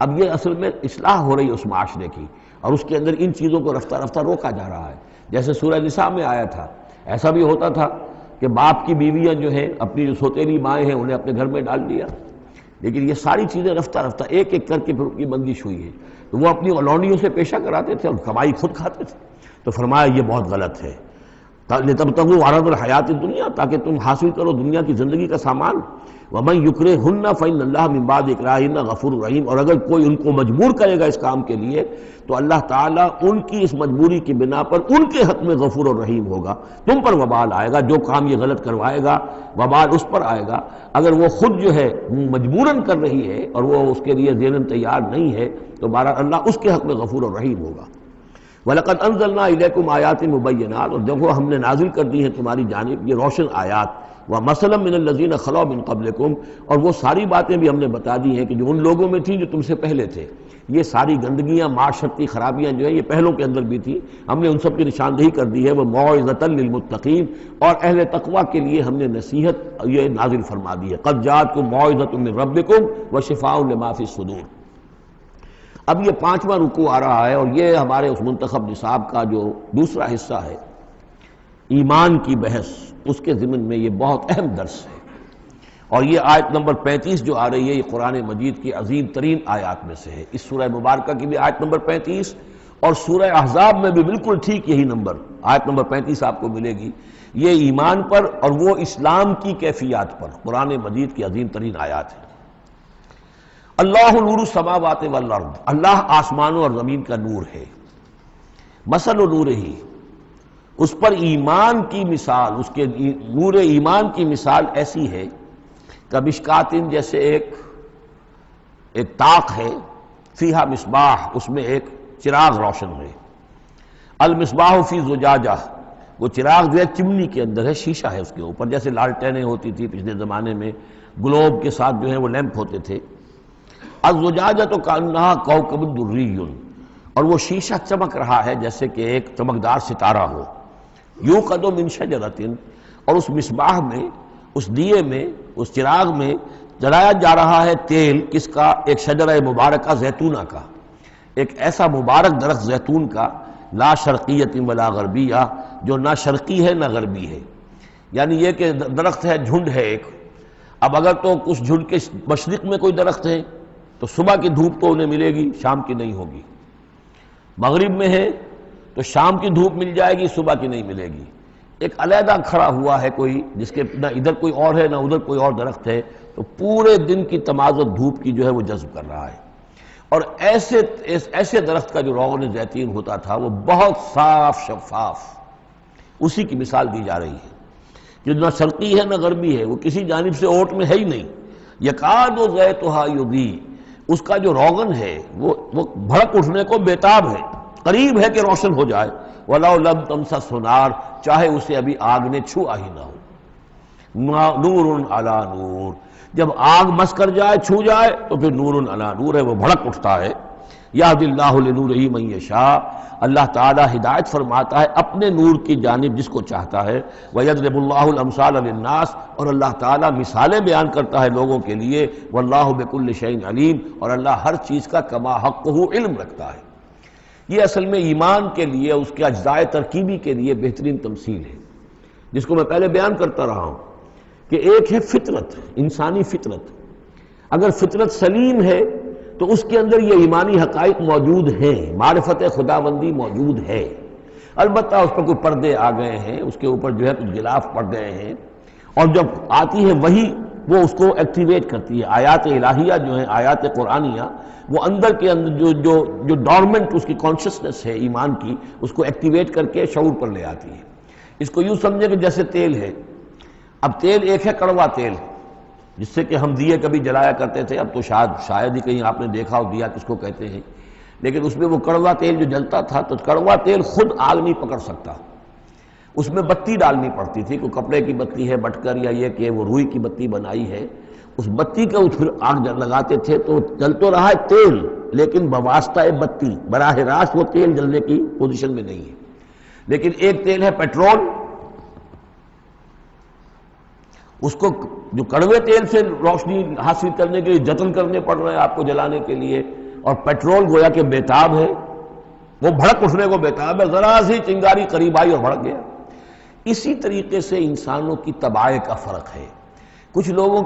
اب یہ اصل میں اصلاح ہو رہی ہے اس معاشرے کی، اور اس کے اندر ان چیزوں کو رفتہ رفتہ روکا جا رہا ہے۔ جیسے سورہ نساء میں آیا تھا، ایسا بھی ہوتا تھا کہ باپ کی بیویاں جو ہیں اپنی جو سوتیلی مائیں ہیں انہیں اپنے گھر میں ڈال دیا، لیکن یہ ساری چیزیں رفتہ رفتہ ایک ایک کر کے پھر ان کی بندش ہوئی ہے۔ تو وہ اپنی اولونیوں سے پیشہ کراتے تھے اور کمائی خود کھاتے تھے۔ تو فرمایا یہ بہت غلط ہے، لِتَبْتَغُوا عَرَضَ الْحَيَاةِ الدُّنْيَا، تاکہ تم حاصل کرو دنیا کی زندگی کا سامان۔ وَمَنْ يُكْرِهُنَّ فَإِنَّ اللَّهَ مِن بَعْدِ إِكْرَاهِهِنَّ غَفُورٌ رَحِيمٌ، اور اگر کوئی ان کو مجبور کرے گا اس کام کے لیے تو اللہ تعالیٰ ان کی اس مجبوری کی بنا پر ان کے حق میں غفور اور رحیم ہوگا۔ تم پر وبال آئے گا، جو کام یہ غلط کروائے گا وبال اس پر آئے گا۔ اگر وہ خود جو ہے مجبوراً کر رہی ہے اور وہ اس کے لیے ذہناً تیار نہیں ہے تو بہرحال اللہ اس کے حق میں غفور اور رحیم ہوگا۔ وَلَقَدْ أَنزَلْنَا إِلَيْكُمْ آيَاتٍ مُبَيِّنَاتٍ، اور دیکھو ہم نے نازل کر دی ہیں تمہاری جانب یہ روشن آیات، وَمَثَلًا مِّنَ الَّذِينَ خَلَوْا مِن قَبْلِكُمْ، اور وہ ساری باتیں بھی ہم نے بتا دی ہیں کہ جو ان لوگوں میں تھیں جو تم سے پہلے تھے۔ یہ ساری گندگیاں، معاشرتی خرابیاں جو ہیں یہ پہلوں کے اندر بھی تھیں، ہم نے ان سب کی نشاندہی کر دی ہے۔ وَمَوْعِظَةً لِّلْمُتَّقِينَ، اور اہل تقویٰ کے لیے ہم نے نصیحت یہ نازل فرما دی ہے۔ قَدْ جَاءَتْكُم مَوْعِظَةٌ مِّن رَّبِّكُمْ وَشِفَاءٌ لِّمَا فِي الصُّدُورِ۔ اب یہ 5واں رکوع آ رہا ہے اور یہ ہمارے اس منتخب نصاب کا جو دوسرا حصہ ہے، ایمان کی بحث، اس کے ضمن میں یہ بہت اہم درس ہے۔ اور یہ آیت نمبر 35 جو آ رہی ہے یہ قرآن مجید کی عظیم ترین آیات میں سے ہے۔ اس سورہ مبارکہ کی بھی آیت نمبر 35 اور سورہ احزاب میں بھی بالکل ٹھیک یہی نمبر، آیت نمبر 35 آپ کو ملے گی۔ یہ ایمان پر اور وہ اسلام کی کیفیات پر قرآن مجید کی عظیم ترین آیات ہے۔ اللہ نور السماوات والارض، اللہ آسمانوں اور زمین کا نور ہے. مثل نور ہی، اس پر ایمان کی مثال، اس کے نور ایمان کی مثال ایسی ہے کمشکاتن، جیسے ایک طاق ہے، فیہا مصباح، اس میں ایک چراغ روشن ہے. المصباح فی زجاجہ، وہ چراغ جو ہے چمنی کے اندر ہے، شیشہ ہے اس کے اوپر، جیسے لالٹینیں ہوتی تھی پچھلے زمانے میں، گلوب کے ساتھ جو ہے وہ لیمپ ہوتے تھے. الزجاجۃ کأنہا کوکب دری، اور وہ شیشہ چمک رہا ہے جیسے کہ ایک چمکدار ستارہ ہو. یوقد من شجرۃ، اور اس مصباح میں، اس دیے میں، اس چراغ میں جلایا جا رہا ہے تیل، کس کا؟ ایک شجرہ مبارکہ زیتونہ کا، ایک ایسا مبارک درخت زیتون کا، لا شرقیۃ ولا غربیہ، جو نہ شرقی ہے نہ غربی ہے. یعنی یہ کہ درخت ہے، جھنڈ ہے ایک. اب اگر تو اس جھنڈ کے مشرق میں کوئی درخت ہے تو صبح کی دھوپ تو انہیں ملے گی، شام کی نہیں ہوگی. مغرب میں ہے تو شام کی دھوپ مل جائے گی، صبح کی نہیں ملے گی. ایک علیحدہ کھڑا ہوا ہے کوئی، جس کے نہ ادھر کوئی اور ہے نہ ادھر کوئی اور درخت ہے، تو پورے دن کی تمازت دھوپ کی جو ہے وہ جذب کر رہا ہے. اور ایسے درخت کا جو روغن زیتون ہوتا تھا وہ بہت صاف شفاف، اسی کی مثال دی جا رہی ہے کہ نہ شرقی ہے نہ غربی ہے، وہ کسی جانب سے اوٹ میں ہے ہی نہیں. یکاد زیتھا یضیء، اس کا جو روغن ہے وہ بھڑک اٹھنے کو بیتاب ہے، قریب ہے کہ روشن ہو جائے. وَلَوْ لَمْ تَمْسَسْهُ نَارٌ، چاہے اسے ابھی آگ نے چھوا ہی نہ ہو. نور علی نور، جب آگ مس کر جائے، چھو جائے، تو پھر نور علی نور ہے، وہ بھڑک اٹھتا ہے. یہدی اللہ لنورہ من یشاء، اللہ تعالی ہدایت فرماتا ہے اپنے نور کی جانب جس کو چاہتا ہے. وَيَضْرِبُ اللَّهُ الْأَمْثَالَ لِلنَّاسِ، اور اللہ تعالی مثالیں بیان کرتا ہے لوگوں کے لیے. وَاللَّهُ بِكُلِّ شَيْءٍ عَلِيمٌ، اور اللہ ہر چیز کا کما حقہ علم رکھتا ہے. یہ اصل میں ایمان کے لیے، اس کے اجزاء ترکیبی کے لیے بہترین تمثیل ہے، جس کو میں پہلے بیان کرتا رہا ہوں کہ ایک ہے فطرت، انسانی فطرت. اگر فطرت سلیم ہے تو اس کے اندر یہ ایمانی حقائق موجود ہیں، معرفت خداوندی موجود ہے. البتہ اس پر کوئی پردے آ گئے ہیں، اس کے اوپر جو ہے کچھ غلاف پڑ گئے ہیں، اور جب آتی ہے وہی وہ اس کو ایکٹیویٹ کرتی ہے. آیات الہیہ جو ہیں، آیات قرآنیہ، وہ اندر کے اندر جو ڈورمنٹ اس کی کانشسنس ہے ایمان کی، اس کو ایکٹیویٹ کر کے شعور پر لے آتی ہے. اس کو یوں سمجھے کہ جیسے تیل ہے. اب تیل ایک ہے کڑوا تیل، جس سے کہ ہم دیے کبھی جلایا کرتے تھے، اب تو شاید ہی کہیں آپ نے دیکھا ہو دیا کس کو کہتے ہیں. لیکن اس میں وہ کڑوا تیل جو جلتا تھا، تو کڑوا تیل خود آگ نہیں پکڑ سکتا، اس میں بتی ڈالنی پڑتی تھی. کوئی کپڑے کی بتی ہے بٹکر، یا یہ کہ وہ روئی کی بتی بنائی ہے، اس بتی کا پھر آگ لگاتے تھے تو جل تو رہا ہے تیل، لیکن بواسطہ بتی، براہ راست وہ تیل جلنے کی پوزیشن میں نہیں ہے. لیکن ایک تیل ہے پیٹرول، اس کو جو کڑوے تیل سے روشنی حاصل کرنے کے لیے جتن کرنے پڑ رہے ہیں آپ کو جلانے کے لیے، اور پیٹرول گویا کہ بیتاب ہے، وہ بھڑک اٹھنے کو بیتاب ہے، ذرا سی چنگاری قریب آئی اور بھڑک گیا. اسی طریقے سے انسانوں کی طباع کا فرق ہے. کچھ لوگوں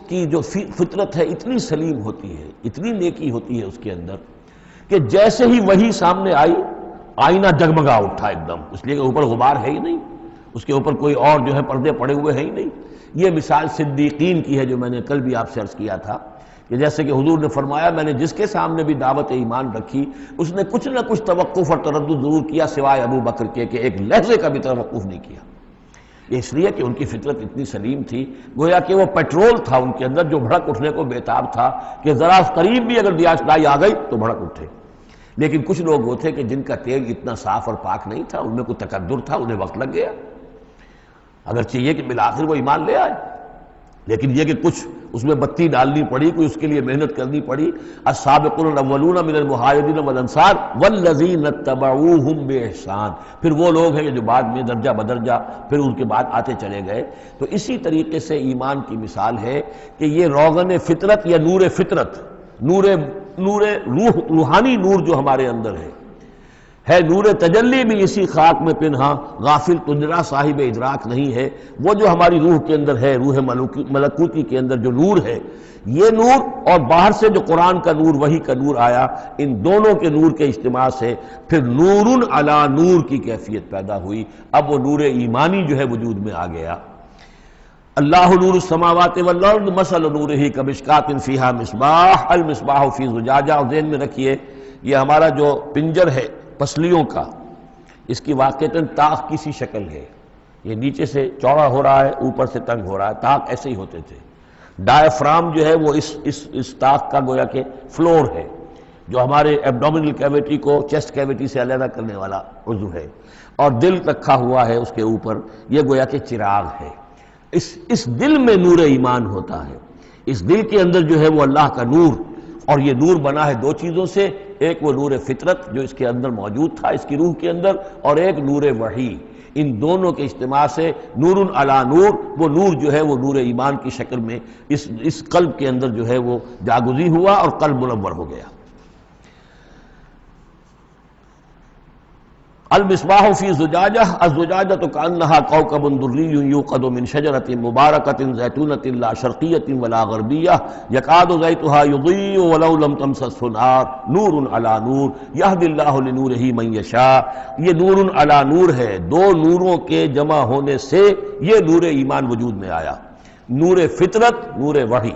کی جو فطرت ہے اتنی سلیم ہوتی ہے، اتنی نیکی ہوتی ہے اس کے اندر، کہ جیسے ہی وہی سامنے آئی، آئینہ جگمگا اٹھا ایک دم، اس لیے کہ اوپر غبار ہے ہی نہیں، اس کے اوپر کوئی اور جو ہے پردے پڑے ہوئے ہیں ہی نہیں. یہ مثال صدیقین کی ہے، جو میں نے کل بھی آپ سے عرض کیا تھا کہ جیسے کہ حضور نے فرمایا، میں نے جس کے سامنے بھی دعوت ایمان رکھی، اس نے کچھ نہ کچھ توقف اور تردد ضرور کیا، سوائے ابو بکر کے، کہ ایک لحظے کا بھی توقف نہیں کیا. اس لیے کہ ان کی فطرت اتنی سلیم تھی، گویا کہ وہ پیٹرول تھا ان کے اندر جو بھڑک اٹھنے کو بیتاب تھا، کہ ذرا قریب بھی اگر دیاشلائی آ گئی تو بھڑک اٹھے. لیکن کچھ لوگ وہ تھے کہ جن کا تیل اتنا صاف اور پاک نہیں تھا، ان میں کوئی تکدر تھا، انہیں وقت لگ گیا. اگرچہ یہ کہ بالآخر وہ ایمان لے آئے، لیکن یہ کہ کچھ اس میں بتی ڈالنی پڑی، کوئی اس کے لیے محنت کرنی پڑی. السابقون الاولون من المہاجرین والانصار والذین اتبعوہم بإحسان، پھر وہ لوگ ہیں جو بعد میں درجہ بدرجہ پھر ان کے بعد آتے چلے گئے. تو اسی طریقے سے ایمان کی مثال ہے کہ یہ روغن فطرت یا نور فطرت، نور روح، روحانی نور جو ہمارے اندر ہے نور تجلی بھی اسی خاک میں پنہاں، غافل تجرا صاحب ادراک نہیں ہے. وہ جو ہماری روح کے اندر ہے، روح ملکوتی کے اندر جو نور ہے، یہ نور اور باہر سے جو قرآن کا نور، وحی کا نور آیا، ان دونوں کے نور کے اجتماع سے پھر نور علی نور کی کیفیت پیدا ہوئی. اب وہ نور ایمانی جو ہے وجود میں آ گیا. اللہ نور السماوات والارض مثل نورہ کمشکاۃ فیہا مصباح المصباح فی زجاجہ. اور ذہن میں رکھیے یہ ہمارا جو پنجر ہے پسلیوں کا، اس کی واقعتاً طاق کی سی شکل ہے. یہ نیچے سے چوڑا ہو رہا ہے، اوپر سے تنگ ہو رہا ہے. طاق ایسے ہی ہوتے تھے. ڈائفرام جو ہے وہ اس طاق کا گویا کہ فلور ہے، جو ہمارے ایبڈومینل کیویٹی کو چیسٹ کیویٹی سے علیحدہ کرنے والا عضو ہے، اور دل رکھا ہوا ہے اس کے اوپر. یہ گویا کہ چراغ ہے. اس دل میں نور ایمان ہوتا ہے. اس دل کے اندر جو ہے وہ اللہ کا نور، اور یہ نور بنا ہے دو چیزوں سے. ایک وہ نور فطرت جو اس کے اندر موجود تھا، اس کی روح کے اندر، اور ایک نور وحی. ان دونوں کے اجتماع سے نور علی نور، وہ نور جو ہے وہ نور ایمان کی شکل میں اس قلب کے اندر جو ہے وہ جاگزی ہوا اور قلب منور ہو گیا. المصباح فی زجاجہ، الزجاجۃ کأنہا کوکب دری یوقد من شجرۃ مبارکۃ زیتونۃ لا شرقیۃ ولا غربیہ یکاد زیتها یضیء ولو لم تمسسہ نار نور علی نور یہدی اللہ لنورہ من یشاء. یہ نور علی نور ہے. دو نوروں کے جمع ہونے سے یہ نور ایمان وجود میں آیا. نور فطرت، نور وحی.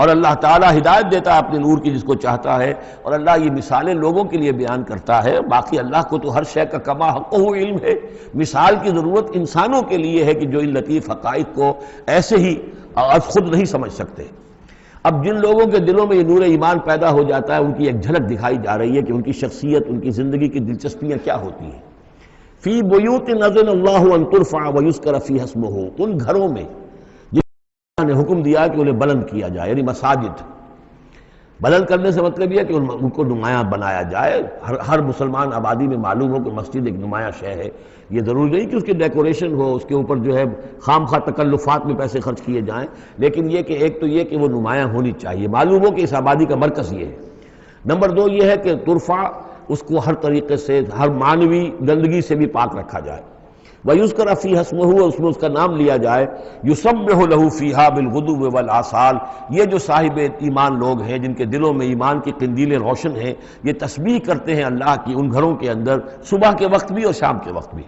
اور اللہ تعالیٰ ہدایت دیتا ہے اپنے نور کی جس کو چاہتا ہے. اور اللہ یہ مثالیں لوگوں کے لیے بیان کرتا ہے. باقی اللہ کو تو ہر شے کا کما حقہ علم ہے. مثال کی ضرورت انسانوں کے لیے ہے کہ جو ان لطیف حقائق کو ایسے ہی خود نہیں سمجھ سکتے. اب جن لوگوں کے دلوں میں یہ نور ایمان پیدا ہو جاتا ہے، ان کی ایک جھلک دکھائی جا رہی ہے کہ ان کی شخصیت، ان کی زندگی کی دلچسپیاں کیا ہوتی ہیں. فی بیوت اذن اللہ ان ترفع ویذکر فیہا اسمہ، ان گھروں میں نے حکم دیا کہ انہیں بلند کیا جائے، یعنی مساجد. بلند کرنے سے مطلب یہ کہ ان کو نمایاں بنایا جائے. ہر مسلمان آبادی میں معلوم ہو کہ مسجد ایک نمایاں شے ہے. یہ ضروری نہیں کہ اس کی ڈیکوریشن ہو، اس کے اوپر جو ہے خام خواہ تکلفات میں پیسے خرچ کیے جائیں، لیکن یہ کہ ایک تو یہ کہ وہ نمایاں ہونی چاہیے، معلوم ہو کہ اس آبادی کا مرکز یہ ہے. نمبر دو یہ ہے کہ ترفع، اس کو ہر طریقے سے، ہر معنوی گندگی سے بھی پاک رکھا جائے. وَيُذْكَرَ فِيهَا اسْمُهُ، اس میں اس کا نام لیا جائے. يُسَبِّحُ لَهُ فِيهَا بِالْغُدُوِّ وَالْآصَالِ، یہ جو صاحب ایمان لوگ ہیں جن کے دلوں میں ایمان کی قندیلیں روشن ہیں، یہ تسبیح کرتے ہیں اللہ کی ان گھروں کے اندر، صبح کے وقت بھی اور شام کے وقت بھی.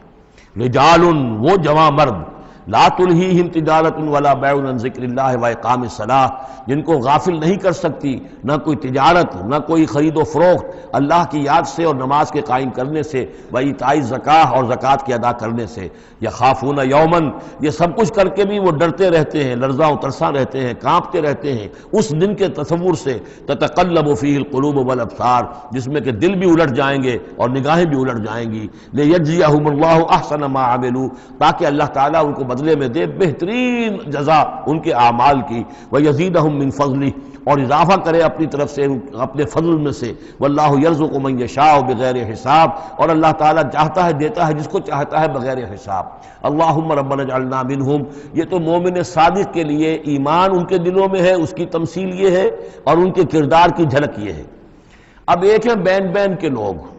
رجال، وہ جوان مرد، لا تلہیہم تجارت ولا بیع عن ذکر اللہ واقام الصلاۃ، جن کو غافل نہیں کر سکتی نہ کوئی تجارت، نہ کوئی خرید و فروخت اللہ کی یاد سے اور نماز کے قائم کرنے سے، وایتاء الزکاۃ، اور زکوٰۃ کی ادا کرنے سے. یخافون یومن، یہ سب کچھ کر کے بھی وہ ڈرتے رہتے ہیں، لرزاں و ترساں رہتے ہیں، کانپتے رہتے ہیں اس دن کے تصور سے. تتقلب فیہ القلوب والابصار، جس میں کہ دل بھی الٹ جائیں گے اور نگاہیں بھی الٹ جائیں گی. لیجزیہم اللہ احسن ما عملوا، تاکہ اللہ تعالیٰ ان کو بدلے میں دے بہترین جزا ان کے اعمال کی. وَيَزِيدَهُم مِّن فَضْلِهِ، اور اضافہ کرے اپنی طرف سے اپنے فضل میں سے. وَاللَّهُ يَرْزُقُ مَن يَشَاءُ بِغَيْرِ حساب، اور اللہ تعالیٰ چاہتا ہے دیتا ہے جس کو چاہتا ہے بغیر حساب. اللہم ربنا اجعلنا منہم، یہ تو مومن صادق کے لیے ایمان ان کے دلوں میں ہے، اس کی تمثیل یہ ہے، اور ان کے کردار کی جھلک یہ ہے. اب ایک ہے بین بین کے لوگ،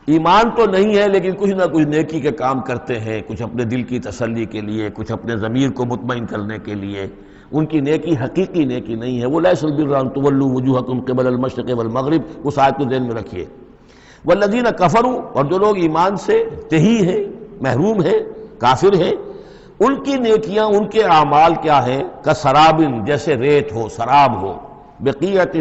ایمان تو نہیں ہے لیکن کچھ نہ کچھ نیکی کے کام کرتے ہیں، کچھ اپنے دل کی تسلی کے لیے، کچھ اپنے ضمیر کو مطمئن کرنے کے لیے. ان کی نیکی حقیقی نیکی نہیں ہے. وہ لیس البر ان تولوا وجوہکم قبل المشرق والمغرب، اس آیت کو ذہن میں رکھیے. والذین کفروا، اور جو لوگ ایمان سے تہی ہیں، محروم ہیں، کافر ہیں، ان کی نیکیاں، ان کے اعمال کیا ہیں؟ کسراب، جیسے ریت ہو، سراب ہو. بقیۃ،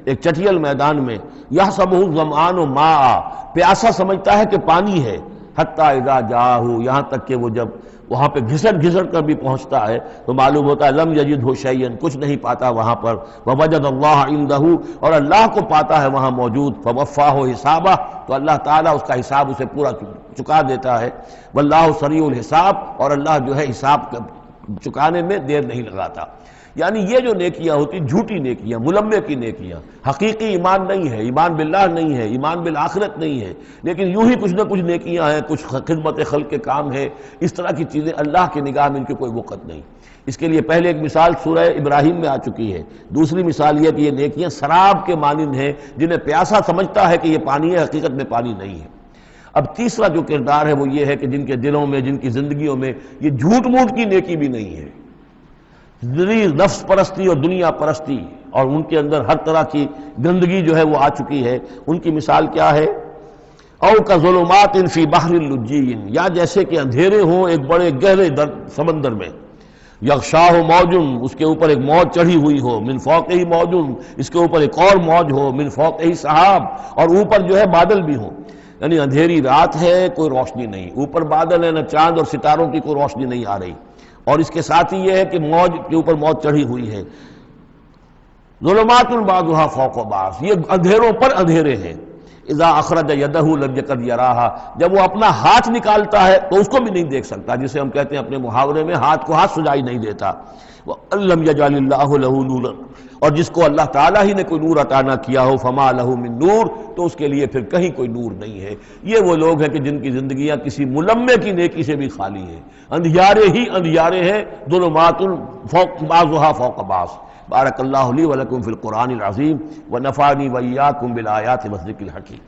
ایک چٹیل میدان میں. یحسبہ الظمآن ماء، پیاسا سمجھتا ہے کہ پانی ہے. حتی اذا جاءہ، یہاں تک کہ وہ جب وہاں پہ گھسٹ گھسٹ کر بھی پہنچتا ہے تو معلوم ہوتا ہے لم یجدہ شیئا، کچھ نہیں پاتا وہاں پر. ووجد اللہ عندہ، اور اللہ کو پاتا ہے وہاں موجود. فوفاہ حسابہ، تو اللہ تعالیٰ اس کا حساب اسے پورا چکا دیتا ہے. واللہ سریع الحساب، اور اللہ جو ہے حساب چکانے میں دیر نہیں لگاتا. یعنی یہ جو نیکیاں ہوتی جھوٹی نیکیاں، ملمے کی نیکیاں، حقیقی ایمان نہیں ہے، ایمان باللہ نہیں ہے، ایمان بالآخرت نہیں ہے، لیکن یوں ہی کچھ نہ کچھ نیکیاں ہیں، کچھ خدمت خلق کے کام ہے. اس طرح کی چیزیں اللہ کی نگاہ میں ان کی کوئی وقت نہیں. اس کے لیے پہلے ایک مثال سورہ ابراہیم میں آ چکی ہے. دوسری مثال یہ کہ یہ نیکیاں سراب کے مانند ہیں، جنہیں پیاسا سمجھتا ہے کہ یہ پانی ہے، حقیقت میں پانی نہیں ہے. اب تیسرا جو کردار ہے وہ یہ ہے کہ جن کے دلوں میں، جن کی زندگیوں میں یہ جھوٹ موٹ کی نیکی بھی نہیں ہے، نفس پرستی اور دنیا پرستی، اور ان کے اندر ہر طرح کی گندگی جو ہے وہ آ چکی ہے. ان کی مثال کیا ہے؟ او کظلمات فی بحر اللجی، یا جیسے کہ اندھیرے ہوں ایک بڑے گہرے سمندر میں. یغشاہ موجن، اس کے اوپر ایک موج چڑھی ہوئی ہو، من فوقہ موجن، اس کے اوپر ایک اور موج ہو، من فوقہ سحاب، اور اوپر جو ہے بادل بھی ہوں، یعنی اندھیری رات ہے، کوئی روشنی نہیں، اوپر بادل ہے، نہ چاند اور ستاروں کی کوئی روشنی نہیں آ رہی، اور اس کے ساتھ ہی یہ ہے کہ موج کے اوپر موج چڑھی ہوئی ہے۔ ظلمات بعضها فوق بعض، یہ اندھیروں پر اندھیرے ہیں۔ اذا اخرج یدہ لم یکد یراہا، جب وہ اپنا ہاتھ نکالتا ہے تو اس کو بھی نہیں دیکھ سکتا، جسے ہم کہتے ہیں اپنے محاورے میں ہاتھ کو ہاتھ سجائی نہیں دیتا۔ وَأَلَّمْ يَجْعَلِ اللَّهُ لَهُ نُورًا، اور جس کو اللہ تعالیٰ ہی نے کوئی نور عطا نہ کیا ہو، فَمَا لَهُ مِن نور، تو اس کے لیے پھر کہیں کوئی نور نہیں ہے۔ یہ وہ لوگ ہیں کہ جن کی زندگیاں کسی ملمے کی نیکی سے بھی خالی ہیں، اندھیارے ہی اندھیارے ہیں، ظلمات فوق بعضها فوق بعض۔ بارک اللہ لی ولکم فی القرآن العظیم ونفعنی وإیاکم بالآیات والذکر الحکیم۔